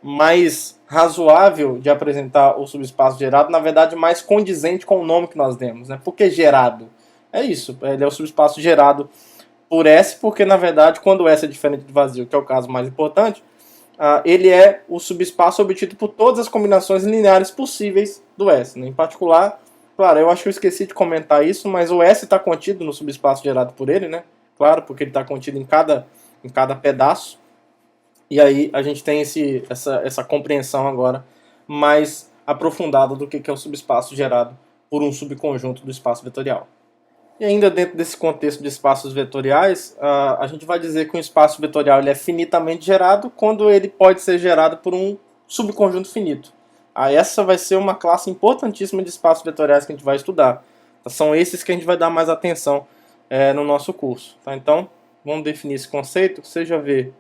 mais razoável de apresentar o subespaço gerado, na verdade mais condizente com o nome que nós demos. Né? Por que gerado? É isso, ele é o subespaço gerado por S, porque na verdade quando S é diferente de vazio, que é o caso mais importante, ele é o subespaço obtido por todas as combinações lineares possíveis do S. Né? Em particular, claro, eu acho que eu esqueci de comentar isso, mas o S está contido no subespaço gerado por ele, né? Claro, porque ele está contido em cada pedaço. E aí a gente tem essa compreensão agora mais aprofundada do que é o subespaço gerado por um subconjunto do espaço vetorial. E ainda dentro desse contexto de espaços vetoriais, a gente vai dizer que um espaço vetorial ele é finitamente gerado quando ele pode ser gerado por um subconjunto finito. Essa vai ser uma classe importantíssima de espaços vetoriais que a gente vai estudar. São esses que a gente vai dar mais atenção no nosso curso. Tá? Então, vamos definir esse conceito. Seja V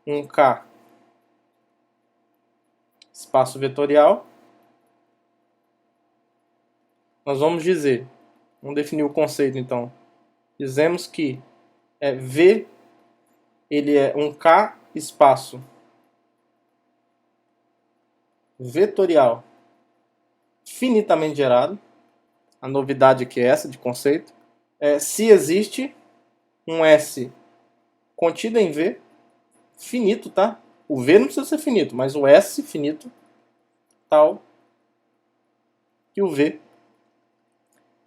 um K espaço vetorial. Nós vamos dizer, vamos definir o conceito então. Dizemos que V ele é um K espaço vetorial finitamente gerado. A novidade aqui é essa de conceito. Se existe um S contido em V, finito, tá? O V não precisa ser finito, mas o S finito, tal que o V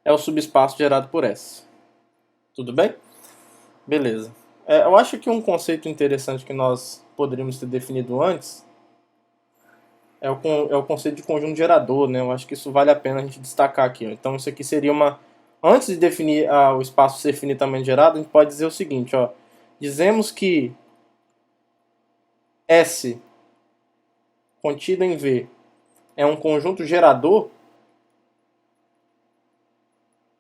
é o subespaço gerado por S. Tudo bem? Beleza. Eu acho que um conceito interessante que nós poderíamos ter definido antes é o conceito de conjunto gerador, né? Eu acho que isso vale a pena a gente destacar aqui. Ó. Então isso aqui seria uma... Antes de definir o espaço ser finitamente gerado, a gente pode dizer o seguinte, ó. Dizemos que S contido em V é um conjunto gerador,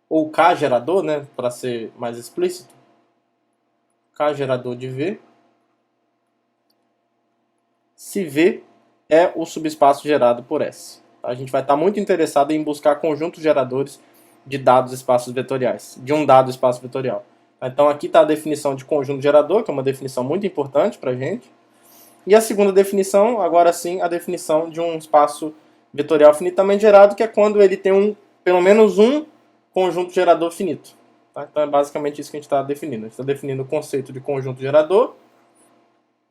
ou K gerador, né? Para ser mais explícito. K gerador de V. Se V é o subespaço gerado por S. A gente vai estar muito interessado em buscar conjuntos geradores de dados espaços vetoriais, de um dado espaço vetorial. Então aqui está a definição de conjunto gerador, que é uma definição muito importante para a gente. E a segunda definição, agora sim, a definição de um espaço vetorial finitamente gerado, que é quando ele tem pelo menos um conjunto gerador finito. Tá? Então é basicamente isso que a gente está definindo. A gente está definindo o conceito de conjunto gerador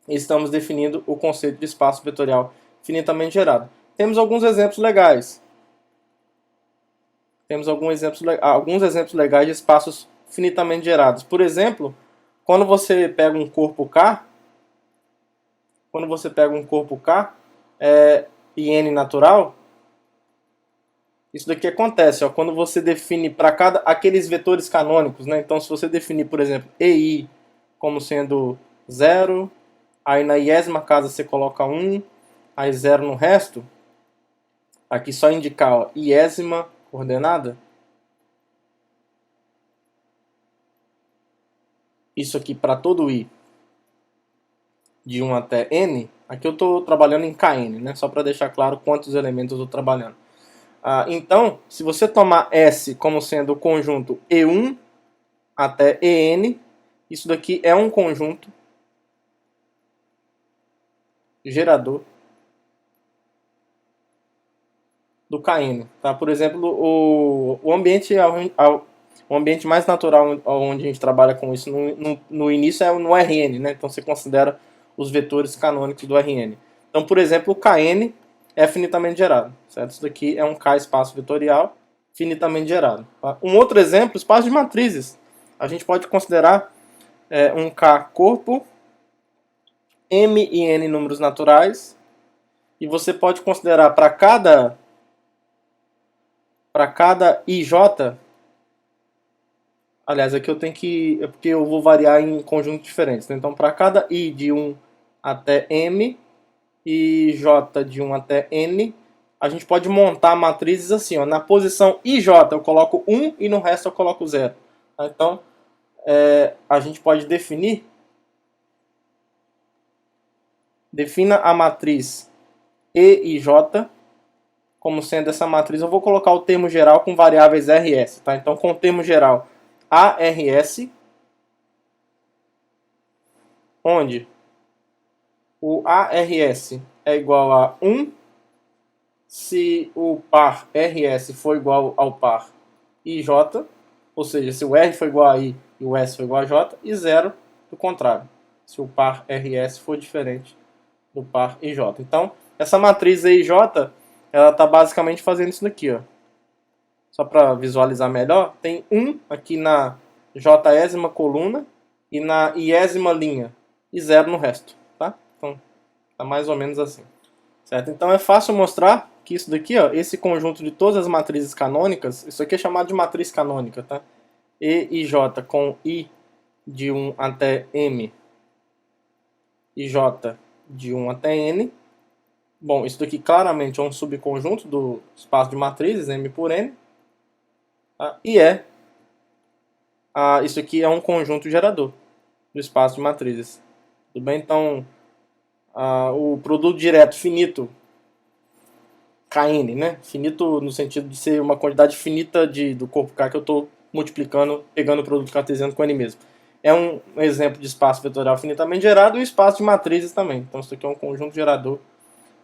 e estamos definindo o conceito de espaço vetorial finitamente gerado. Temos alguns exemplos legais. Temos alguns exemplos legais de espaços finitamente gerados. Por exemplo, quando você pega um corpo K, e N natural, isso daqui acontece, ó, quando você define para cada aqueles vetores canônicos, né? Então, se você definir, por exemplo, EI como sendo 0, aí na iésima casa você coloca 1, aí 0 no resto, aqui só indicar, ó, iésima coordenada. Isso aqui para todo I de 1 até N, aqui eu estou trabalhando em KN, né? Só para deixar claro quantos elementos eu estou trabalhando. Então, se você tomar S como sendo o conjunto E1 até EN, isso daqui é um conjunto gerador do KN. Tá? Por exemplo, o ambiente mais natural onde a gente trabalha com isso no início é no RN, né? Então você considera os vetores canônicos do RN. Então, por exemplo, o KN é finitamente gerado. Certo? Isso daqui é um K espaço vetorial finitamente gerado. Tá? Um outro exemplo, espaço de matrizes. A gente pode considerar um K corpo, M e N números naturais, e você pode considerar para cada IJ, aliás, aqui eu tenho que, é porque eu vou variar em conjuntos diferentes, né? Então para cada I de 1 até M, e j de 1 até n, a gente pode montar matrizes assim, ó, na posição ij eu coloco 1 e no resto eu coloco 0. Então, a gente pode defina a matriz EIJ como sendo essa matriz. Eu vou colocar o termo geral com variáveis RS, tá? Então, com o termo geral ARS, onde o ARS é igual a 1 se o par RS for igual ao par IJ, ou seja, se o R for igual a I e o S for igual a J, e 0 do contrário, se o par RS for diferente do par IJ. Então, essa matriz EIJ, ela está basicamente fazendo isso daqui, ó. Só para visualizar melhor, tem 1 aqui na jésima coluna e na iésima linha, e 0 no resto, tá? Então, tá mais ou menos assim. Certo? Então é fácil mostrar que isso daqui, ó, esse conjunto de todas as matrizes canônicas, isso aqui é chamado de matriz canônica, tá? E e j com I de 1 até M e J de 1 até N. Bom, isso daqui claramente é um subconjunto do espaço de matrizes, M por N. Tá? E isso aqui é um conjunto gerador do espaço de matrizes. Tudo bem? Então, o produto direto finito Kn, né? Finito no sentido de ser uma quantidade finita do corpo K que eu estou multiplicando, pegando o produto cartesiano com ele mesmo. É um exemplo de espaço vetorial finitamente gerado e espaço de matrizes também. Então isso aqui é um conjunto gerador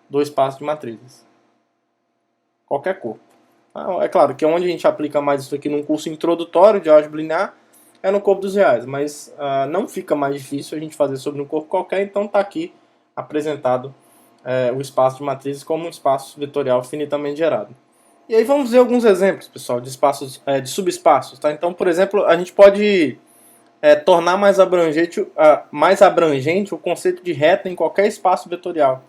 do espaço de matrizes. Qualquer corpo. É claro que onde a gente aplica mais isso aqui num curso introdutório de álgebra linear é no corpo dos reais, mas não fica mais difícil a gente fazer sobre um corpo qualquer, então está aqui apresentado o espaço de matrizes como um espaço vetorial finitamente gerado. E aí vamos ver alguns exemplos, pessoal, de espaços, de subespaços. Tá? Então, por exemplo, a gente pode tornar mais abrangente o conceito de reta em qualquer espaço vetorial.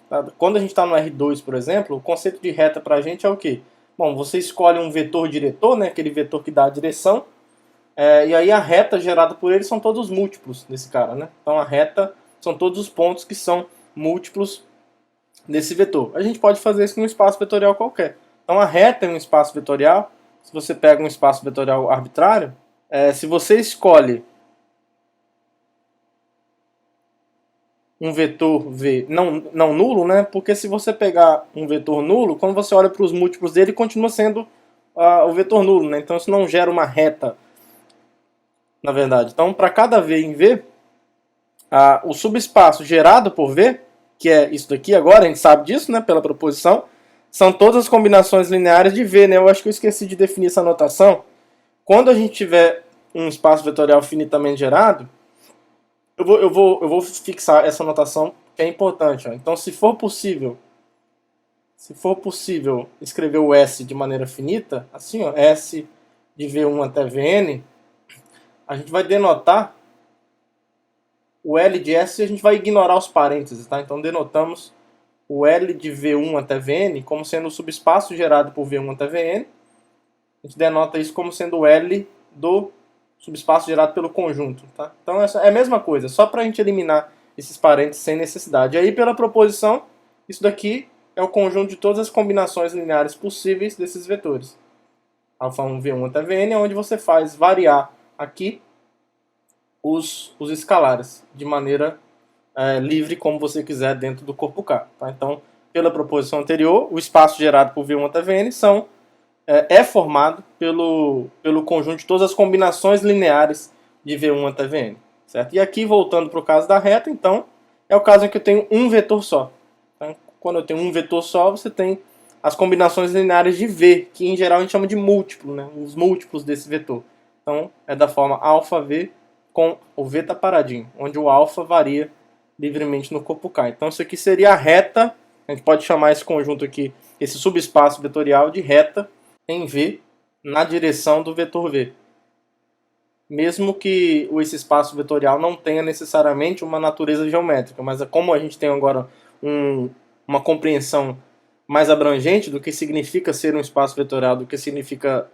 Tá? Quando a gente está no R2, por exemplo, o conceito de reta para a gente é o quê? Bom, você escolhe um vetor diretor, né, aquele vetor que dá a direção, e aí a reta gerada por ele são todos múltiplos desse cara. Né? Então a reta são todos os pontos que são múltiplos desse vetor. A gente pode fazer isso num espaço vetorial qualquer. Então a reta é um espaço vetorial. Se você pega um espaço vetorial arbitrário, se você escolhe um vetor V não nulo, né? Porque se você pegar um vetor nulo, quando você olha para os múltiplos dele, continua sendo o vetor nulo, né? Então isso não gera uma reta, na verdade. Então para cada V em V, o subespaço gerado por V, que é isso daqui agora, a gente sabe disso, né? Pela proposição, são todas as combinações lineares de V, né? Eu acho que eu esqueci de definir essa notação. Quando a gente tiver um espaço vetorial finitamente gerado, eu vou fixar essa notação que é importante. Ó. Então, se for possível escrever o S de maneira finita, assim, ó, S de V1 até Vn, a gente vai denotar o L de S e a gente vai ignorar os parênteses, tá? Então denotamos o L de V1 até Vn como sendo o subespaço gerado por V1 até Vn. A gente denota isso como sendo o L do subespaço gerado pelo conjunto. Tá? Então é a mesma coisa, só para a gente eliminar esses parênteses sem necessidade. E aí, pela proposição, isso daqui é o conjunto de todas as combinações lineares possíveis desses vetores. Alfa 1, V1 até Vn, é onde você faz variar aqui os escalares de maneira livre, como você quiser, dentro do corpo K. Tá? Então, pela proposição anterior, o espaço gerado por V1 até Vn é formado pelo conjunto de todas as combinações lineares de V1 até Vn. Certo? E aqui, voltando para o caso da reta, então, é o caso em que eu tenho um vetor só. Tá? Quando eu tenho um vetor só, você tem as combinações lineares de V, que em geral a gente chama de múltiplo, né? Os múltiplos desse vetor. Então, é da forma alfa-V com o V tá paradinho, onde o alfa varia livremente no corpo K. Então, isso aqui seria a reta, a gente pode chamar esse conjunto aqui, esse subespaço vetorial de reta em V na direção do vetor V. Mesmo que esse espaço vetorial não tenha necessariamente uma natureza geométrica, mas como a gente tem agora uma compreensão mais abrangente do que significa ser um espaço vetorial, do que significa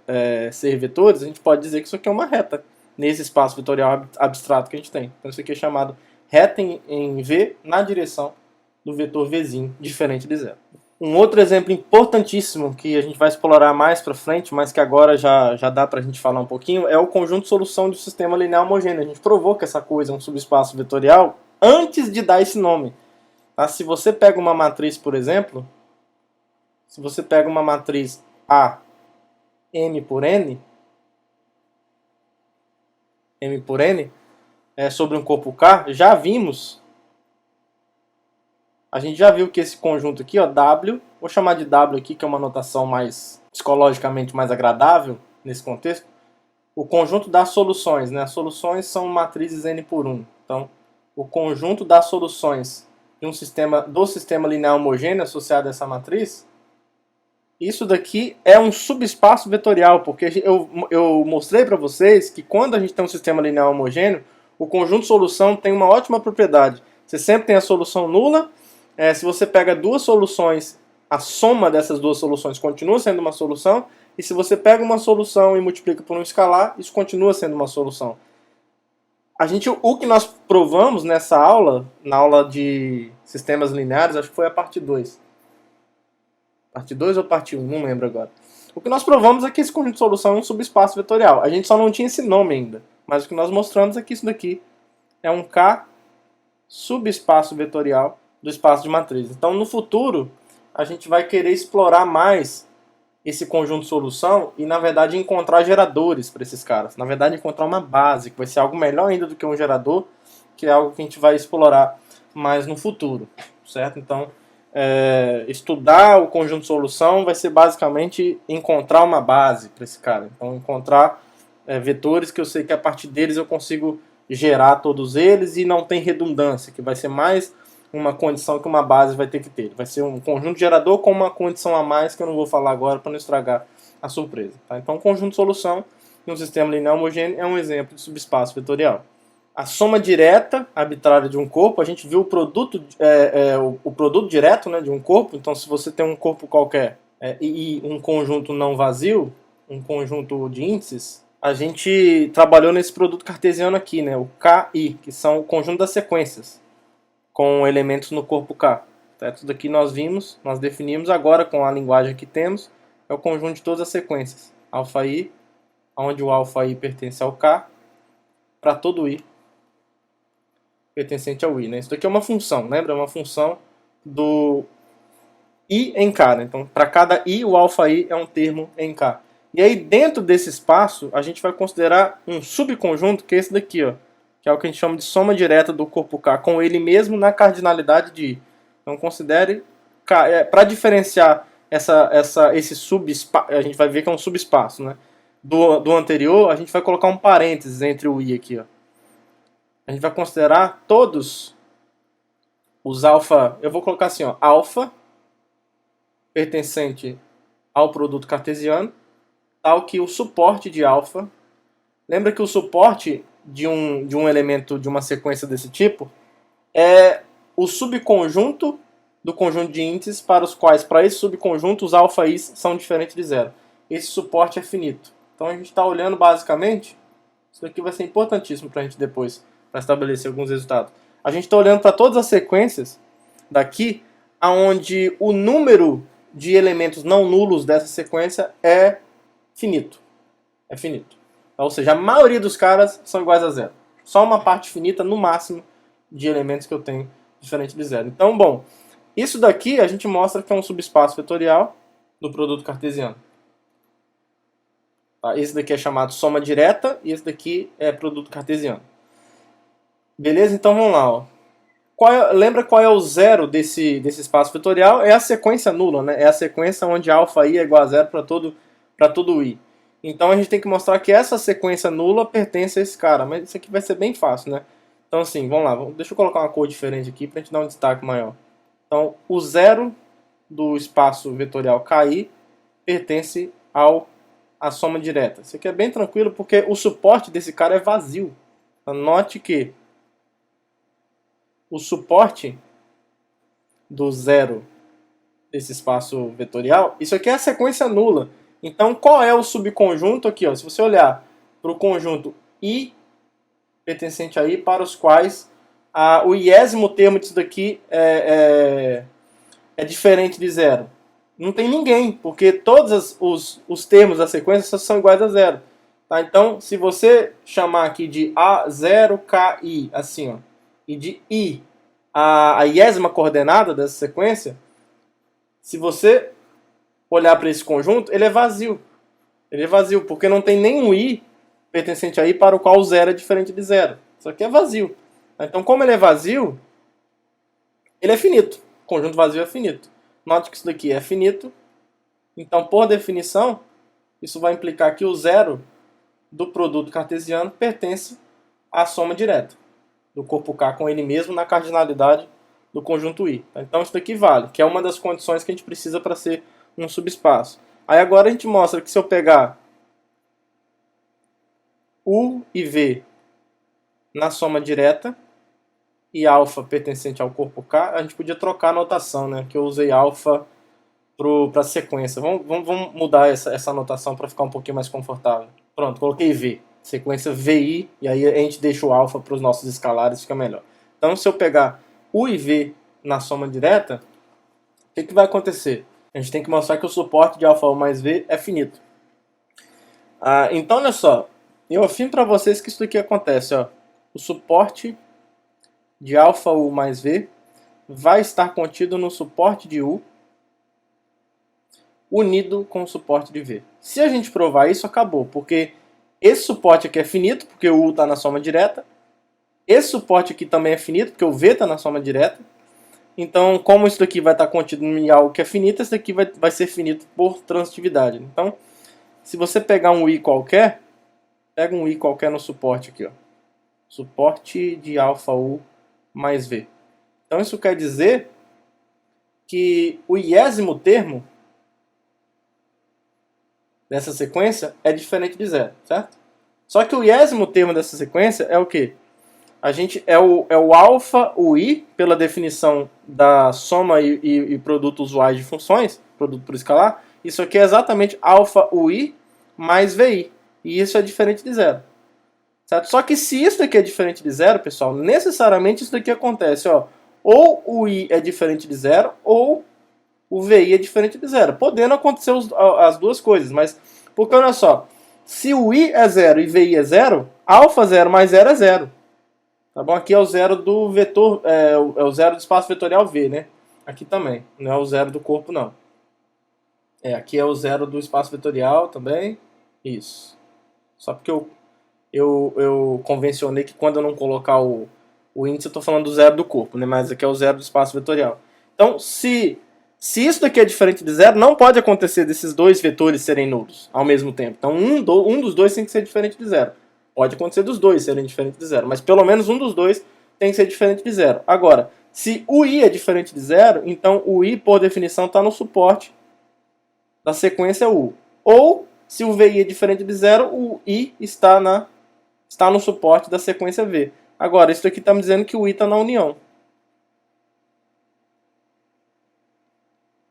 ser vetores, a gente pode dizer que isso aqui é uma reta nesse espaço vetorial abstrato que a gente tem. Então isso aqui é chamado reta em V na direção do vetor Vzinho, diferente de zero. Um outro exemplo importantíssimo que a gente vai explorar mais para frente, mas que agora já dá para a gente falar um pouquinho, é o conjunto de solução de um sistema linear homogêneo. A gente provou que essa coisa é um subespaço vetorial antes de dar esse nome. Tá? Se você pega uma matriz, por exemplo, se você pega uma matriz A, M por N, sobre um corpo K, a gente já viu que esse conjunto aqui, ó, W, vou chamar de W aqui, que é uma notação mais psicologicamente mais agradável nesse contexto, o conjunto das soluções, né? As soluções são matrizes N por 1. Então, o conjunto das soluções de do sistema linear homogêneo associado a essa matriz, isso daqui é um subespaço vetorial, porque eu mostrei para vocês que quando a gente tem um sistema linear homogêneo, o conjunto de solução tem uma ótima propriedade. Você sempre tem a solução nula. Se você pega duas soluções, a soma dessas duas soluções continua sendo uma solução, e se você pega uma solução e multiplica por um escalar, isso continua sendo uma solução. O que nós provamos nessa aula, na aula de sistemas lineares, acho que foi a parte 2. Parte 2 ou parte 1, não lembro agora. O que nós provamos é que esse conjunto de solução é um subespaço vetorial. A gente só não tinha esse nome ainda, mas o que nós mostramos é que isso daqui é um K subespaço vetorial do espaço de matriz. Então, no futuro, a gente vai querer explorar mais esse conjunto de solução e, na verdade, encontrar geradores para esses caras. Na verdade, encontrar uma base, que vai ser algo melhor ainda do que um gerador, que é algo que a gente vai explorar mais no futuro, certo? Então, estudar o conjunto de solução vai ser basicamente encontrar uma base para esse cara. Então, encontrar vetores que eu sei que a partir deles eu consigo gerar todos eles e não tem redundância, que vai ser mais uma condição que uma base vai ter que ter. Vai ser um conjunto gerador com uma condição a mais que eu não vou falar agora para não estragar a surpresa. Tá? Então, conjunto de solução em um sistema linear homogêneo é um exemplo de subespaço vetorial. A soma direta arbitrária de um corpo, a gente viu o produto direto, né, de um corpo. Então, se você tem um corpo qualquer e um conjunto não vazio, um conjunto de índices, a gente trabalhou nesse produto cartesiano aqui, né, o KI, que são o conjunto das sequências com elementos no corpo K. Certo? Isso daqui nós vimos, nós definimos agora com a linguagem que temos, é o conjunto de todas as sequências. Alfa I, onde o alfa I pertence ao K, para todo I pertencente ao I. Né? Isso daqui é uma função, lembra? É uma função do I em K. Né? Então, para cada I, o alfa I é um termo em K. E aí, dentro desse espaço, a gente vai considerar um subconjunto, que é esse daqui, ó, que é o que a gente chama de soma direta do corpo K com ele mesmo na cardinalidade de I. Então considere K, para diferenciar esse subespaço, a gente vai ver que é um subespaço, né? Do anterior, a gente vai colocar um parênteses entre o I aqui, ó. A gente vai considerar todos os alfa, eu vou colocar assim, ó, alfa pertencente ao produto cartesiano, tal que o suporte de alfa, lembra que o suporte de um elemento de uma sequência desse tipo é o subconjunto do conjunto de índices para os quais, para esse subconjunto, os alfa i's são diferentes de zero. Esse suporte é finito. Então a gente está olhando basicamente, isso aqui vai ser importantíssimo para a gente depois, para estabelecer alguns resultados. A gente está olhando para todas as sequências daqui, onde o número de elementos não nulos dessa sequência é finito. É finito. Ou seja, a maioria dos caras são iguais a zero. Só uma parte finita, no máximo, de elementos que eu tenho diferente de zero. Então, bom, isso daqui a gente mostra que é um subespaço vetorial do produto cartesiano. Tá? Esse daqui é chamado soma direta e esse daqui é produto cartesiano. Beleza? Então vamos lá. Ó. Lembra qual é o zero desse espaço vetorial? É a sequência nula, né? É a sequência onde alfa i é igual a zero para todo i. Então a gente tem que mostrar que essa sequência nula pertence a esse cara, mas isso aqui vai ser bem fácil, né? Então assim, vamos lá, deixa eu colocar uma cor diferente aqui para a gente dar um destaque maior. Então o zero do espaço vetorial KI pertence à soma direta. Isso aqui é bem tranquilo porque o suporte desse cara é vazio. Então, note que o suporte do zero desse espaço vetorial, isso aqui é a sequência nula. Então, qual é o subconjunto aqui? Ó? Se você olhar para o conjunto I pertencente a I para os quais o iésimo termo disso daqui é diferente de zero? Não tem ninguém, porque todos os termos da sequência são iguais a zero. Tá? Então, se você chamar aqui de A0KI, assim, ó, e de I, a iésima coordenada dessa sequência, se você olhar para esse conjunto, ele é vazio. Ele é vazio, porque não tem nenhum I pertencente a I para o qual o zero é diferente de zero. Isso aqui é vazio. Então, como ele é vazio, ele é finito. O conjunto vazio é finito. Note que isso daqui é finito. Então, por definição, isso vai implicar que o zero do produto cartesiano pertence à soma direta do corpo K com ele mesmo na cardinalidade do conjunto I. Então, isso daqui vale, que é uma das condições que a gente precisa para ser um subespaço. Aí agora a gente mostra que se eu pegar U e V na soma direta e alfa pertencente ao corpo K, a gente podia trocar a notação, né? Que eu usei alfa para a sequência. Vamos mudar essa notação para ficar um pouquinho mais confortável. Pronto, coloquei V. Sequência VI, e aí a gente deixa o alfa para os nossos escalares, fica melhor. Então, se eu pegar U e V na soma direta, o que vai acontecer? A gente tem que mostrar que o suporte de alfa U mais V é finito. Então, olha só. Eu afirmo para vocês que isso aqui acontece. Ó. O suporte de alfa U mais V vai estar contido no suporte de U unido com o suporte de V. Se a gente provar isso, acabou. Porque esse suporte aqui é finito, porque o U está na soma direta. Esse suporte aqui também é finito, porque o V está na soma direta. Então, como isso daqui vai estar contido em algo que é finito, esse daqui vai ser finito por transitividade. Então, se você pegar um I qualquer, pega um I qualquer no suporte aqui, ó. Suporte de alfa U mais V. Então, isso quer dizer que o iésimo termo dessa sequência é diferente de zero, certo? Só que o iésimo termo dessa sequência é o quê? A gente é o alfa, o I, pela definição da soma e produto usuais de funções, produto por escalar. Isso aqui é exatamente alfa UI mais VI. E isso é diferente de zero. Certo? Só que se isso daqui é diferente de zero, pessoal, necessariamente isso daqui acontece. Ó, ou o I é diferente de zero, ou o VI é diferente de zero. Podendo acontecer as duas coisas. Mas, porque olha só, se o I é zero e VI é zero, alfa zero mais zero é zero. Tá bom? Aqui é o zero do vetor, é o zero do espaço vetorial V, né? Aqui também, não é o zero do corpo, não. Aqui é o zero do espaço vetorial também. Isso. Só porque eu convencionei que quando eu não colocar o índice, eu estou falando do zero do corpo, né? Mas aqui é o zero do espaço vetorial. Então, se isso daqui é diferente de zero, não pode acontecer desses dois vetores serem nulos ao mesmo tempo. Então, um dos dois tem que ser diferente de zero. Pode acontecer dos dois serem diferentes de zero, mas pelo menos um dos dois tem que ser diferente de zero. Agora, se o I é diferente de zero, então o I, por definição, está no suporte da sequência U. Ou, se o VI é diferente de zero, o I está no suporte da sequência V. Agora, isso aqui está me dizendo que o I está na união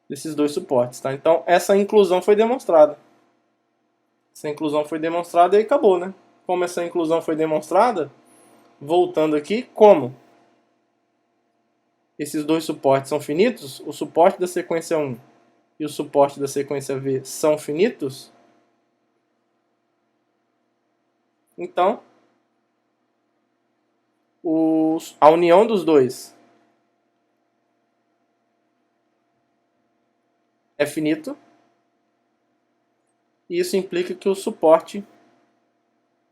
desses dois suportes. Tá? Então, essa inclusão foi demonstrada. Essa inclusão foi demonstrada e acabou, né? Como essa inclusão foi demonstrada, voltando aqui, como esses dois suportes são finitos, o suporte da sequência 1 e o suporte da sequência V são finitos, então a união dos dois é finito, e isso implica que o suporte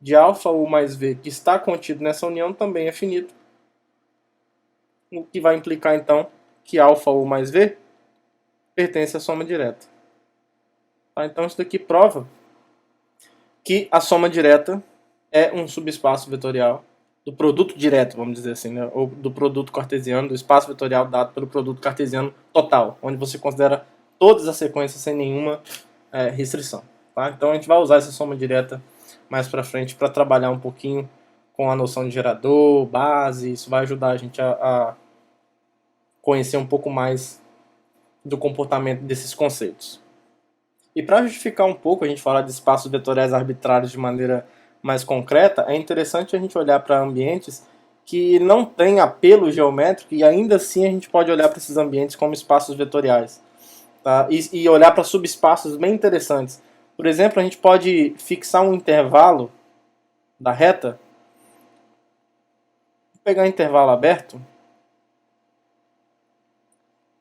de alfa U mais V que está contido nessa união também é finito, o que vai implicar então que alfa U mais V pertence à soma direta. Tá? Então isso daqui prova que a soma direta é um subespaço vetorial do produto direto, vamos dizer assim, né? Ou do produto cartesiano, do espaço vetorial dado pelo produto cartesiano total, onde você considera todas as sequências sem nenhuma restrição. Tá? Então a gente vai usar essa soma direta mais para frente para trabalhar um pouquinho com a noção de gerador, base. Isso vai ajudar a gente a conhecer um pouco mais do comportamento desses conceitos. E para justificar um pouco a gente falar de espaços vetoriais arbitrários de maneira mais concreta, é interessante a gente olhar para ambientes que não tem apelo geométrico e ainda assim a gente pode olhar para esses ambientes como espaços vetoriais. Tá? E olhar para subespaços bem interessantes. Por exemplo, a gente pode fixar um intervalo da reta. Vou pegar um intervalo aberto.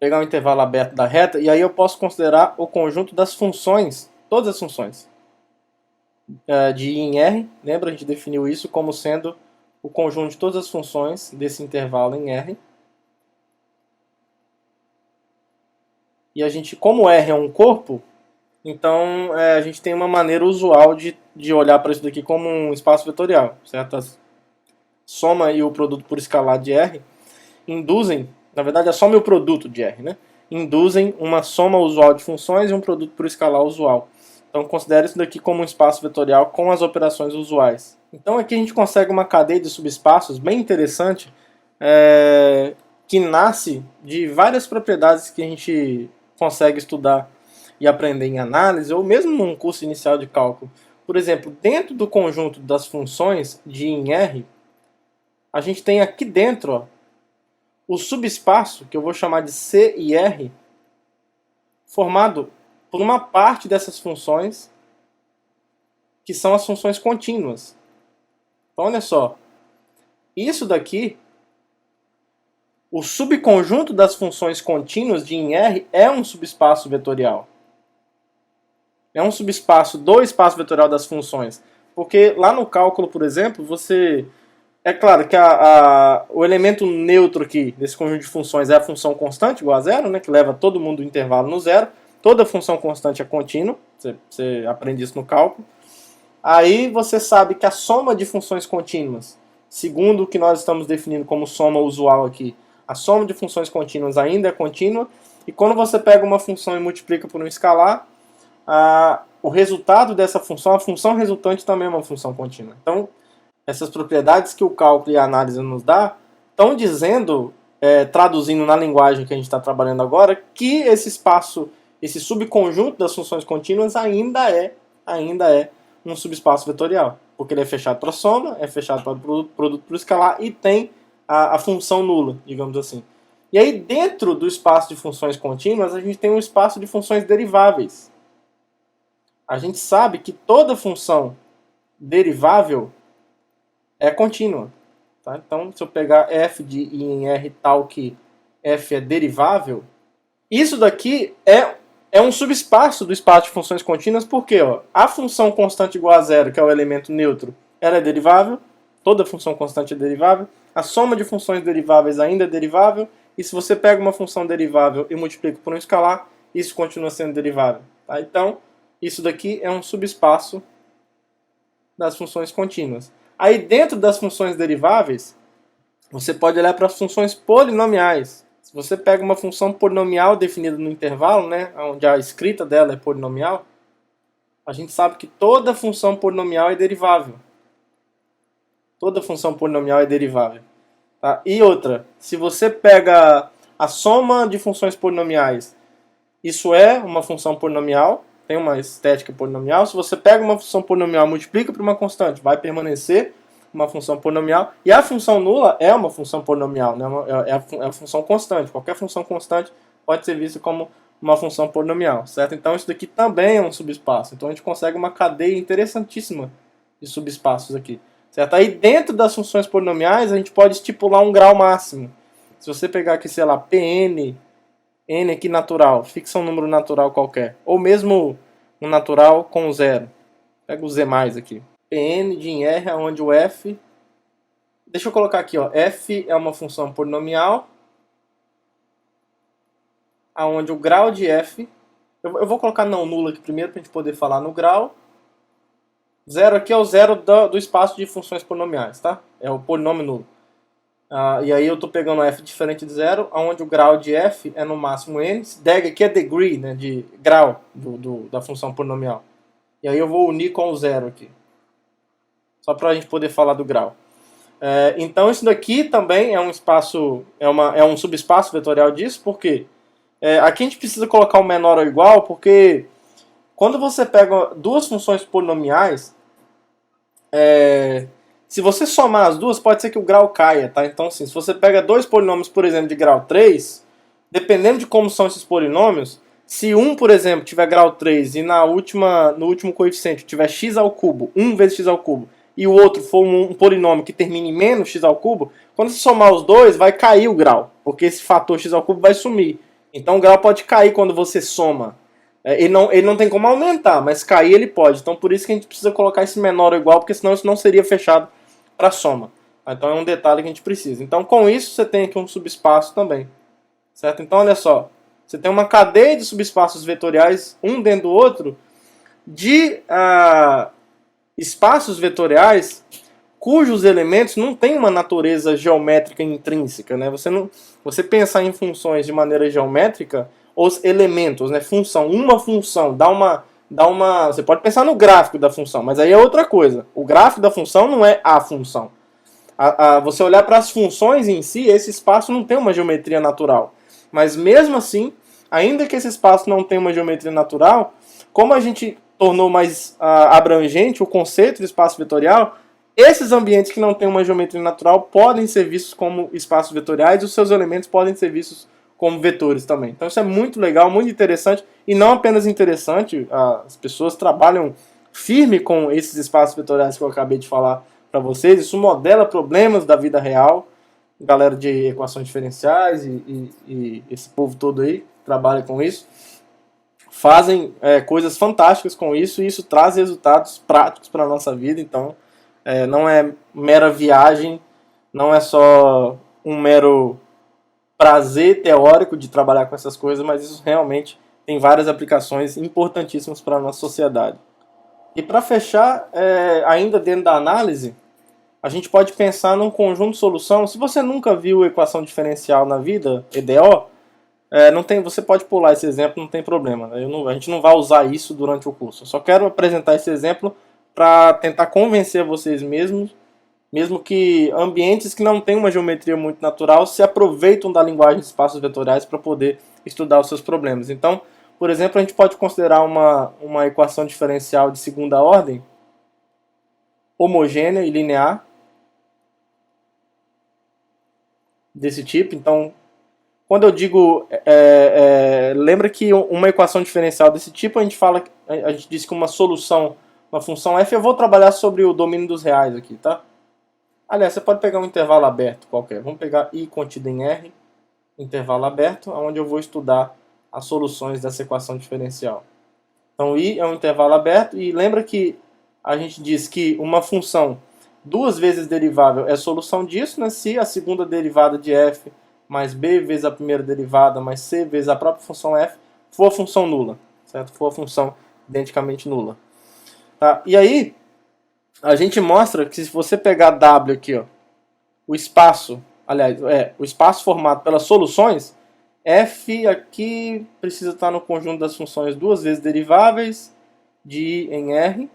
Pegar um intervalo aberto da reta e aí eu posso considerar o conjunto das funções, todas as funções de I em R. Lembra, a gente definiu isso como sendo o conjunto de todas as funções desse intervalo em R. E a gente, como R é um corpo, então a gente tem uma maneira usual de olhar para isso daqui como um espaço vetorial, certo? A soma e o produto por escalar de R induzem, na verdade a soma e o produto de R, né? Induzem uma soma usual de funções e um produto por escalar usual. Então considere isso daqui como um espaço vetorial com as operações usuais. Então aqui a gente consegue uma cadeia de subespaços bem interessante, que nasce de várias propriedades que a gente consegue estudar e aprender em análise, ou mesmo num curso inicial de cálculo. Por exemplo, dentro do conjunto das funções de I em R, a gente tem aqui dentro, ó, o subespaço, que eu vou chamar de C e R, formado por uma parte dessas funções, que são as funções contínuas. Então, olha só. Isso daqui, o subconjunto das funções contínuas de I em R é um subespaço vetorial. É um subespaço do espaço vetorial das funções. Porque lá no cálculo, por exemplo, você... É claro que o elemento neutro aqui desse conjunto de funções é a função constante, igual a zero, né, que leva todo mundo do intervalo no zero. Toda função constante é contínua, você aprende isso no cálculo. Aí você sabe que a soma de funções contínuas, segundo o que nós estamos definindo como soma usual aqui, a soma de funções contínuas ainda é contínua. E quando você pega uma função e multiplica por um escalar, o resultado dessa função, a função resultante também é uma função contínua. Então, essas propriedades que o cálculo e a análise nos dá, estão dizendo, traduzindo na linguagem que a gente está trabalhando agora, que esse espaço, esse subconjunto das funções contínuas ainda é um subespaço vetorial. Porque ele é fechado para soma, é fechado para produto por escalar e tem a função nula, digamos assim. E aí, dentro do espaço de funções contínuas, a gente tem um espaço de funções deriváveis. A gente sabe que toda função derivável é contínua. Tá? Então, se eu pegar f de I em R tal que f é derivável, isso daqui é um subespaço do espaço de funções contínuas, porque ó, a função constante igual a zero, que é o elemento neutro, ela é derivável, toda função constante é derivável, a soma de funções deriváveis ainda é derivável, e se você pega uma função derivável e multiplica por um escalar, isso continua sendo derivável. Tá? Então, isso daqui é um subespaço das funções contínuas. Aí dentro das funções deriváveis, você pode olhar para as funções polinomiais. Se você pega uma função polinomial definida no intervalo, né, onde a escrita dela é polinomial, a gente sabe que toda função polinomial é derivável. Toda função polinomial é derivável. Tá? E outra, se você pega a soma de funções polinomiais, isso é uma função polinomial, tem uma estética polinomial. Se você pega uma função polinomial e multiplica por uma constante, vai permanecer uma função polinomial. E a função nula é uma função polinomial, né? É a função constante. Qualquer função constante pode ser vista como uma função polinomial, certo? Então isso daqui também é um subespaço. Então a gente consegue uma cadeia interessantíssima de subespaços aqui, certo? Aí dentro das funções polinomiais a gente pode estipular um grau máximo. Se você pegar aqui, sei lá, Pn, n aqui natural, fixa um número natural qualquer, ou mesmo um natural com zero. Pega o z mais aqui. Pn de em R, onde o f... Deixa eu colocar aqui, ó. F é uma função polinomial, onde o grau de f... Eu vou colocar não nulo aqui primeiro, para a gente poder falar no grau. Zero aqui é o zero do espaço de funções polinomiais, tá? É o polinômio nulo. E aí eu estou pegando f diferente de zero, onde o grau de f é no máximo n. Deg aqui é degree, né, de grau da função polinomial. E aí eu vou unir com o zero aqui. Só para a gente poder falar do grau. Então isso daqui também é um espaço, é um subespaço vetorial disso, porque aqui a gente precisa colocar o menor ou igual, porque quando você pega duas funções polinomiais, Se você somar as duas, pode ser que o grau caia, tá? Então, assim, se você pega dois polinômios, por exemplo, de grau 3, dependendo de como são esses polinômios, se um, por exemplo, tiver grau 3 e no último coeficiente tiver x ao cubo, 1 vezes x ao cubo, e o outro for um polinômio que termine em menos x ao cubo, quando você somar os dois, vai cair o grau, porque esse fator x ao cubo vai sumir. Então o grau pode cair quando você soma. Ele não tem como aumentar, mas cair ele pode. Então por isso que a gente precisa colocar esse menor ou igual, porque senão isso não seria fechado para soma. Então é um detalhe que a gente precisa. Então com isso você tem aqui um subespaço também. Certo? Então olha só, você tem uma cadeia de subespaços vetoriais, um dentro do outro, de espaços vetoriais cujos elementos não têm uma natureza geométrica intrínseca. Né? Você pensar em funções de maneira geométrica, os elementos, né? Uma função você pode pensar no gráfico da função, mas aí é outra coisa. O gráfico da função não é a função. Você olhar para as funções em si, esse espaço não tem uma geometria natural. Mas mesmo assim, ainda que esse espaço não tenha uma geometria natural, como a gente tornou mais abrangente o conceito de espaço vetorial, esses ambientes que não têm uma geometria natural podem ser vistos como espaços vetoriais e os seus elementos podem ser vistos como vetores também. Então isso é muito legal, muito interessante, e não apenas interessante, as pessoas trabalham firme com esses espaços vetoriais que eu acabei de falar para vocês, isso modela problemas da vida real, galera de equações diferenciais e esse povo todo aí trabalha com isso, fazem coisas fantásticas com isso, e isso traz resultados práticos para a nossa vida. Então não é mera viagem, não é só um mero prazer teórico de trabalhar com essas coisas, mas isso realmente tem várias aplicações importantíssimas para a nossa sociedade. E para fechar, ainda dentro da análise, a gente pode pensar num conjunto de solução. Se você nunca viu equação diferencial na vida, EDO, você pode pular esse exemplo, não tem problema. A gente não vai usar isso durante o curso. Eu só quero apresentar esse exemplo para tentar convencer vocês mesmos, mesmo que ambientes que não têm uma geometria muito natural se aproveitam da linguagem de espaços vetoriais para poder estudar os seus problemas. Então, por exemplo, a gente pode considerar uma equação diferencial de segunda ordem, homogênea e linear, desse tipo. Então, quando eu digo, lembra que uma equação diferencial desse tipo, a gente diz que uma solução, uma função f, eu vou trabalhar sobre o domínio dos reais aqui, tá? Aliás, você pode pegar um intervalo aberto qualquer. Vamos pegar i contido em r, intervalo aberto, onde eu vou estudar as soluções dessa equação diferencial. Então, i é um intervalo aberto, e lembra que a gente diz que uma função duas vezes derivável é solução disso, né? Se a segunda derivada de f mais b vezes a primeira derivada mais c vezes a própria função f for a função nula, certo? For a função identicamente nula. Tá? E aí, a gente mostra que se você pegar W aqui, ó, o espaço formado pelas soluções, f aqui precisa estar no conjunto das funções duas vezes deriváveis de i em r,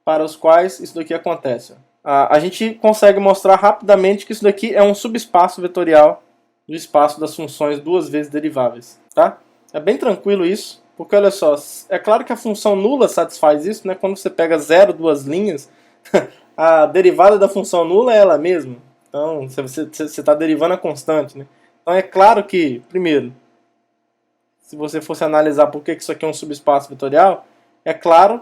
para os quais isso daqui acontece. A gente consegue mostrar rapidamente que isso daqui é um subespaço vetorial do espaço das funções duas vezes deriváveis. Tá? É bem tranquilo isso, porque olha só, é claro que a função nula satisfaz isso, né? Quando você pega zero, duas linhas, a derivada da função nula é ela mesma. Então você está derivando a constante. Né? Então é claro que, primeiro, se você fosse analisar por que isso aqui é um subespaço vetorial, é claro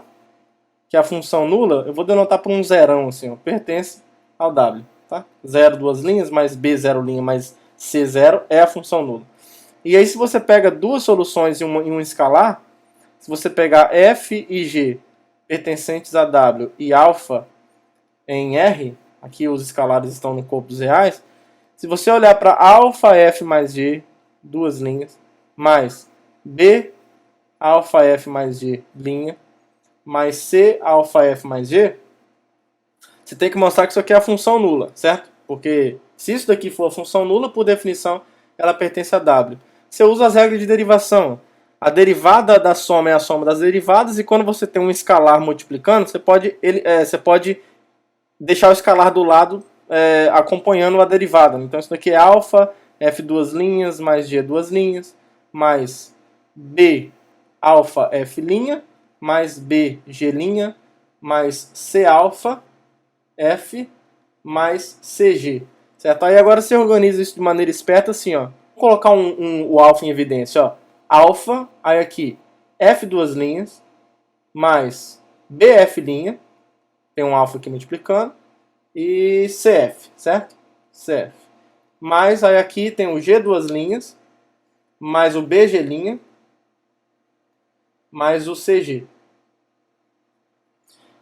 que a função nula, eu vou denotar por um zerão, assim, ó, pertence ao W. Tá? 0, duas linhas, mais B, zero linha, mais C, zero, é a função nula. E aí, se você pega duas soluções em um escalar, se você pegar f e g pertencentes a W e alfa em R, aqui os escalares estão no corpo dos reais, se você olhar para alfa f mais g, duas linhas, mais B alfa f mais g, linha, mais C alfa f mais g, você tem que mostrar que isso aqui é a função nula, certo? Porque se isso daqui for a função nula, por definição, ela pertence a W. Você usa as regras de derivação. A derivada da soma é a soma das derivadas, e quando você tem um escalar multiplicando, você pode deixar o escalar do lado acompanhando a derivada. Então isso daqui é alfa, f duas linhas, mais g duas linhas, mais b alfa f mais b g mais c alfa f mais CG, certo? Aí agora você organiza isso de maneira esperta assim, ó. Vou colocar o alfa em evidência, ó. Alfa, aí aqui, F duas linhas, mais BF linha, tem um alfa aqui multiplicando, e CF, certo? CF. Mais aí aqui tem o G duas linhas, mais o BG linha, mais o CG.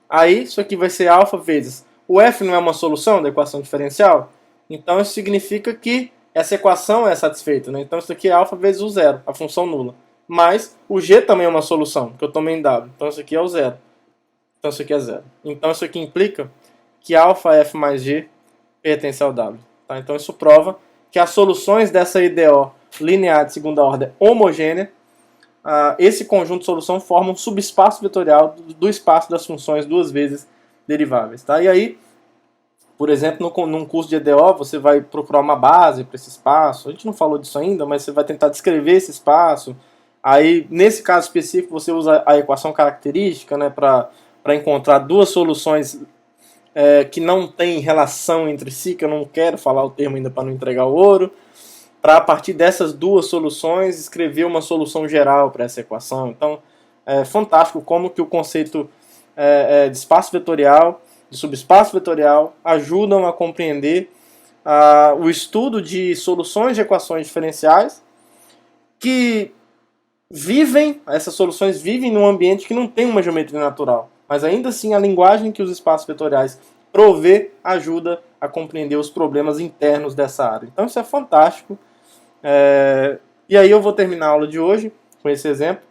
Aí isso aqui vai ser alfa vezes. O F não é uma solução da equação diferencial? Então isso significa que essa equação é satisfeita, né? Então isso aqui é alfa vezes o zero, a função nula. Mas o G também é uma solução, que eu tomei em W. Então isso aqui é o zero. Então isso aqui é zero. Então isso aqui implica que alfa F mais G pertence ao W. Tá? Então isso prova que as soluções dessa IDO linear de segunda ordem homogênea, esse conjunto de solução forma um subespaço vetorial do espaço das funções duas vezes deriváveis. Tá? E aí, por exemplo, num curso de EDO, você vai procurar uma base para esse espaço. A gente não falou disso ainda, mas você vai tentar descrever esse espaço. Aí, nesse caso específico, você usa a equação característica, né, para encontrar duas soluções que não têm relação entre si, que eu não quero falar o termo ainda para não entregar o ouro, para a partir dessas duas soluções escrever uma solução geral para essa equação. Então, é fantástico como que o conceito de espaço vetorial, de subespaço vetorial, ajudam a compreender o estudo de soluções de equações diferenciais que essas soluções vivem num ambiente que não tem uma geometria natural, mas ainda assim a linguagem que os espaços vetoriais provê ajuda a compreender os problemas internos dessa área. Então isso é fantástico. E aí eu vou terminar a aula de hoje com esse exemplo.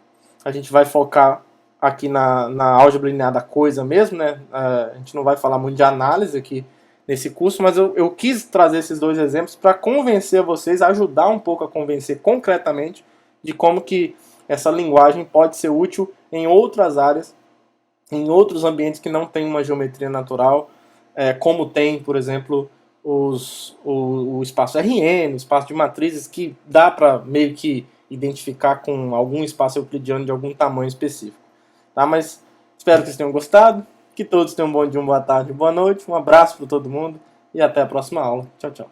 A gente vai focar aqui na álgebra linear da coisa mesmo, né? A gente não vai falar muito de análise aqui nesse curso, mas eu quis trazer esses dois exemplos para convencer vocês, ajudar um pouco a convencer concretamente de como que essa linguagem pode ser útil em outras áreas, em outros ambientes que não tem uma geometria natural, como tem, por exemplo, o espaço RN, o espaço de matrizes, que dá para meio que identificar com algum espaço euclidiano de algum tamanho específico. Tá? Mas espero que vocês tenham gostado, que todos tenham um bom dia, uma boa tarde, boa noite, um abraço para todo mundo e até a próxima aula. Tchau, tchau.